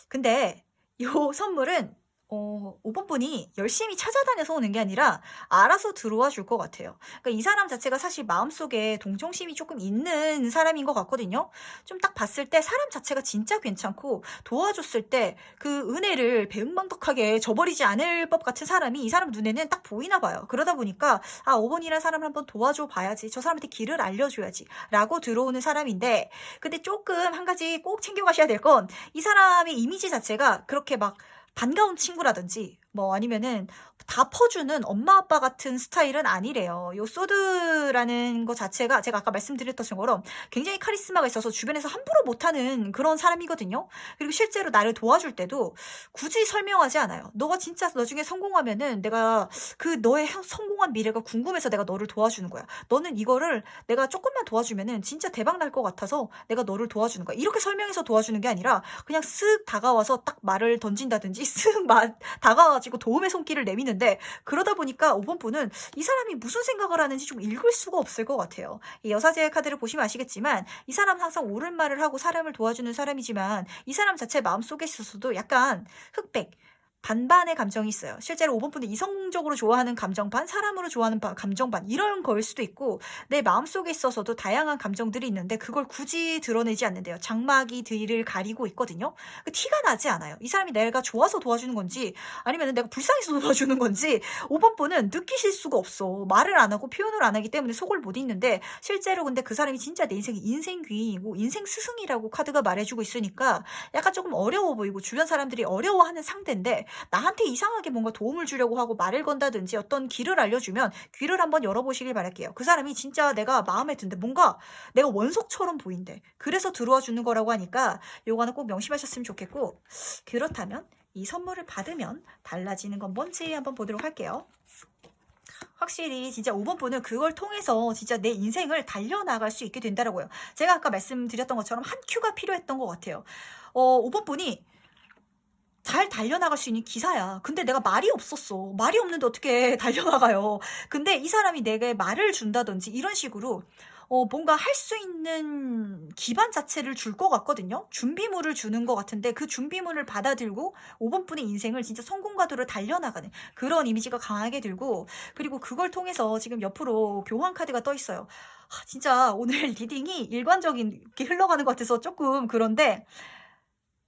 근데 이 선물은 5번 분이 열심히 찾아다녀서 오는 게 아니라 알아서 들어와 줄 것 같아요. 그러니까 이 사람 자체가 사실 마음속에 동정심이 조금 있는 사람인 것 같거든요. 좀 딱 봤을 때 사람 자체가 진짜 괜찮고 도와줬을 때 그 은혜를 배은망덕하게 저버리지 않을 법 같은 사람이 이 사람 눈에는 딱 보이나 봐요. 그러다 보니까 5번이라는 사람을 한번 도와줘 봐야지. 저 사람한테 길을 알려줘야지. 라고 들어오는 사람인데 근데 조금 한 가지 꼭 챙겨가셔야 될 건 이 사람의 이미지 자체가 그렇게 막 반가운 친구라든지 뭐 아니면은 다 퍼주는 엄마 아빠 같은 스타일은 아니래요. 요 소드라는 거 자체가 제가 아까 말씀드렸던 것처럼 굉장히 카리스마가 있어서 주변에서 함부로 못하는 그런 사람이거든요. 그리고 실제로 나를 도와줄 때도 굳이 설명하지 않아요. 너가 진짜 나중에 성공하면은 내가 그 너의 성공한 미래가 궁금해서 내가 너를 도와주는 거야. 너는 이거를 내가 조금만 도와주면은 진짜 대박 날 것 같아서 내가 너를 도와주는 거야. 이렇게 설명해서 도와주는 게 아니라 그냥 쓱 다가와서 딱 말을 던진다든지 쓱 다가와가지고 도움의 손길을 내미는데, 그러다 보니까 5번 분은 이 사람이 무슨 생각을 하는지 좀 읽을 수가 없을 것 같아요. 이 여사제의 카드를 보시면 아시겠지만 이 사람은 항상 옳은 말을 하고 사람을 도와주는 사람이지만 이 사람 자체 마음속에 있어서도 약간 흑백, 반반의 감정이 있어요. 실제로 5번 분은 이성적으로 좋아하는 감정 반, 사람으로 좋아하는 감정 반, 이런 거일 수도 있고 내 마음속에 있어서도 다양한 감정들이 있는데 그걸 굳이 드러내지 않는데요. 장막이 뒤를 가리고 있거든요. 티가 나지 않아요. 이 사람이 내가 좋아서 도와주는 건지 아니면 내가 불쌍해서 도와주는 건지 5번 분은 느끼실 수가 없어. 말을 안 하고 표현을 안 하기 때문에 속을 못 읽는데, 실제로 근데 그 사람이 진짜 내 인생의 인생 귀인이고 인생 스승이라고 카드가 말해주고 있으니까 약간 조금 어려워 보이고 주변 사람들이 어려워하는 상대인데, 나한테 이상하게 뭔가 도움을 주려고 하고 말을 건다든지 어떤 길을 알려주면 귀를 한번 열어보시길 바랄게요. 그 사람이 진짜 내가 마음에 든데 뭔가 내가 원석처럼 보인대. 그래서 들어와 주는 거라고 하니까 요거는 꼭 명심하셨으면 좋겠고, 그렇다면 이 선물을 받으면 달라지는 건 뭔지 한번 보도록 할게요. 확실히 진짜 5번 분은 그걸 통해서 진짜 내 인생을 달려나갈 수 있게 된다라고요. 제가 아까 말씀드렸던 것처럼 한 큐가 필요했던 것 같아요. 5번 분이 잘 달려나갈 수 있는 기사야. 근데 내가 말이 없었어. 말이 없는데 어떻게 달려나가요. 근데 이 사람이 내게 말을 준다든지 이런 식으로 뭔가 할 수 있는 기반 자체를 줄 것 같거든요. 준비물을 주는 것 같은데 그 준비물을 받아들고 5번 분의 인생을 진짜 성공가도로 달려나가는 그런 이미지가 강하게 들고, 그리고 그걸 통해서 지금 옆으로 교환 카드가 떠 있어요. 진짜 오늘 리딩이 일관적이게 흘러가는 것 같아서 조금 그런데,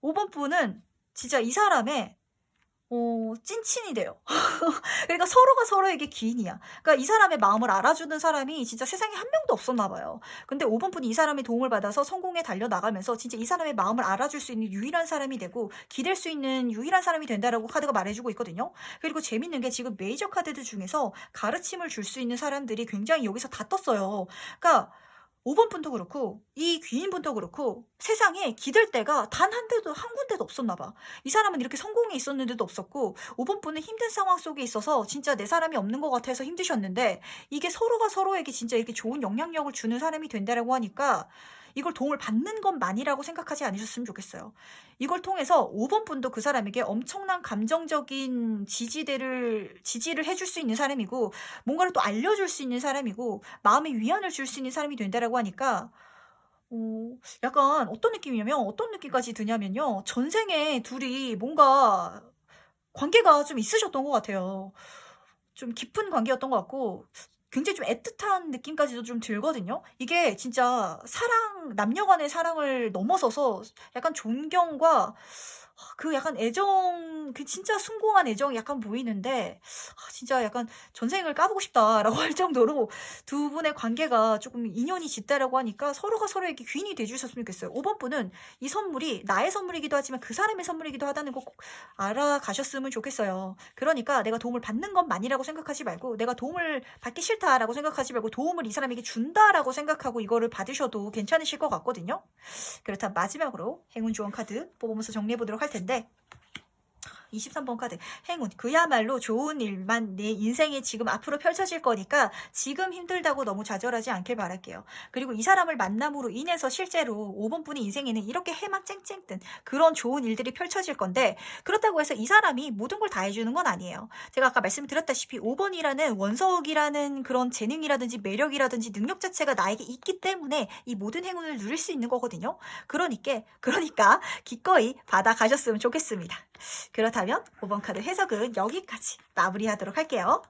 5번 분은 진짜 이 사람의 찐친이 돼요. 그러니까 서로가 서로에게 기인이야. 그러니까 이 사람의 마음을 알아주는 사람이 진짜 세상에 한 명도 없었나 봐요. 근데 5번 분이 이 사람의 도움을 받아서 성공에 달려나가면서 진짜 이 사람의 마음을 알아줄 수 있는 유일한 사람이 되고 기댈 수 있는 유일한 사람이 된다라고 카드가 말해주고 있거든요. 그리고 재밌는 게 지금 메이저 카드들 중에서 가르침을 줄 수 있는 사람들이 굉장히 여기서 다 떴어요. 그러니까 5번 분도 그렇고 이 귀인분도 그렇고 세상에 기댈 데가 단 한 군데도 없었나 봐. 이 사람은 이렇게 성공에 있었는데도 없었고 5번 분은 힘든 상황 속에 있어서 진짜 내 사람이 없는 것 같아서 힘드셨는데, 이게 서로가 서로에게 진짜 이렇게 좋은 영향력을 주는 사람이 된다라고 하니까 이걸 도움을 받는 것만이라고 생각하지 않으셨으면 좋겠어요. 이걸 통해서 5번 분도 그 사람에게 엄청난 감정적인 지지를 해줄 수 있는 사람이고 뭔가를 또 알려줄 수 있는 사람이고 마음의 위안을 줄 수 있는 사람이 된다라고 하니까 약간 어떤 느낌이냐면, 어떤 느낌까지 드냐면요. 전생에 둘이 뭔가 관계가 좀 있으셨던 것 같아요. 좀 깊은 관계였던 것 같고 굉장히 좀 애틋한 느낌까지도 좀 들거든요. 이게 진짜 남녀 간의 사랑을 넘어서서 약간 존경과 그 약간 애정, 그 진짜 숭고한 애정이 약간 보이는데 진짜 약간 전생을 까보고 싶다라고 할 정도로 두 분의 관계가 조금 인연이 짙다라고 하니까 서로가 서로에게 귀인이 돼주셨으면 좋겠어요. 5번 분은 이 선물이 나의 선물이기도 하지만 그 사람의 선물이기도 하다는 거 꼭 알아가셨으면 좋겠어요. 그러니까 내가 도움을 받는 것만이라고 생각하지 말고, 내가 도움을 받기 싫다라고 생각하지 말고 도움을 이 사람에게 준다라고 생각하고 이거를 받으셔도 괜찮으실 것 같거든요. 그렇다면 마지막으로 행운 조언 카드 뽑으면서 정리해보도록 할 텐데, 23번 카드 행운, 그야말로 좋은 일만 내 인생에 지금 앞으로 펼쳐질 거니까 지금 힘들다고 너무 좌절하지 않길 바랄게요. 그리고 이 사람을 만남으로 인해서 실제로 5번 분의 인생에는 이렇게 해만 쨍쨍 뜬 그런 좋은 일들이 펼쳐질 건데, 그렇다고 해서 이 사람이 모든 걸 다 해주는 건 아니에요. 제가 아까 말씀드렸다시피 5번이라는 원석이라는 그런 재능이라든지 매력이라든지 능력 자체가 나에게 있기 때문에 이 모든 행운을 누릴 수 있는 거거든요. 그러니까 기꺼이 받아가셨으면 좋겠습니다. 그렇다면 5번 카드 해석은 여기까지 마무리하도록 할게요.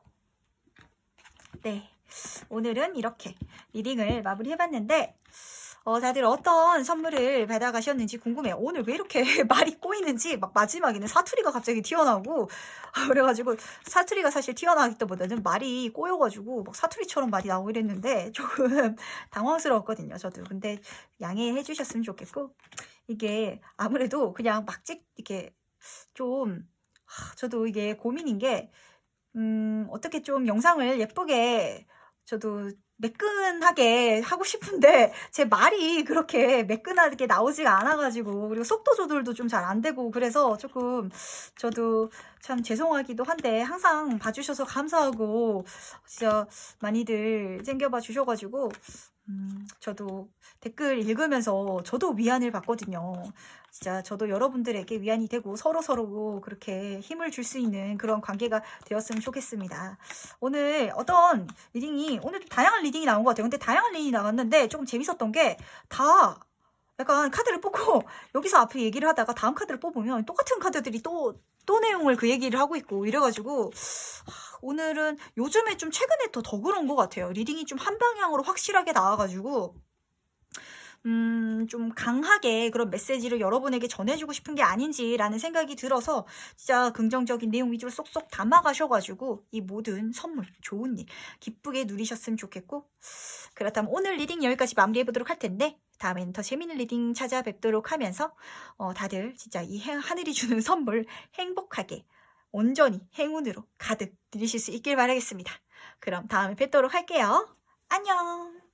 네, 오늘은 이렇게 리딩을 마무리해봤는데 다들 어떤 선물을 받아가셨는지 궁금해요. 오늘 왜 이렇게 말이 꼬이는지, 막 마지막에는 사투리가 갑자기 튀어나오고 그래가지고 사투리가 사실 튀어나오기보다는 말이 꼬여가지고 막 사투리처럼 말이 나오고 이랬는데 조금 당황스러웠거든요, 저도. 근데 양해해 주셨으면 좋겠고, 이게 아무래도 그냥 이렇게 좀 저도 이게 고민인 게, 어떻게 좀 영상을 예쁘게 저도 매끈하게 하고 싶은데 제 말이 그렇게 매끈하게 나오지가 않아가지고, 그리고 속도 조절도 좀 잘 안 되고, 그래서 조금 저도 참 죄송하기도 한데 항상 봐주셔서 감사하고 진짜 많이들 챙겨봐 주셔가지고 저도 댓글 읽으면서 저도 위안을 받거든요. 진짜 저도 여러분들에게 위안이 되고 서로서로 그렇게 힘을 줄 수 있는 그런 관계가 되었으면 좋겠습니다. 오늘 어떤 리딩이, 오늘 다양한 리딩이 나온 것 같아요. 근데 다양한 리딩이 나왔는데 조금 재밌었던 게, 다 약간 카드를 뽑고 여기서 앞에 얘기를 하다가 다음 카드를 뽑으면 똑같은 카드들이 또 내용을 그 얘기를 하고 있고 이래가지고, 오늘은 요즘에 좀 최근에 더 그런 것 같아요. 리딩이 좀 한 방향으로 확실하게 나와가지고 좀 강하게 그런 메시지를 여러분에게 전해주고 싶은 게 아닌지라는 생각이 들어서 진짜 긍정적인 내용 위주로 쏙쏙 담아가셔가지고 이 모든 선물, 좋은 일 기쁘게 누리셨으면 좋겠고, 그렇다면 오늘 리딩 여기까지 마무리해보도록 할 텐데 다음에는 더 재밌는 리딩 찾아뵙도록 하면서 다들 진짜 이 하늘이 주는 선물 행복하게 온전히 행운으로 가득 누리실 수 있길 바라겠습니다. 그럼 다음에 뵙도록 할게요. 안녕.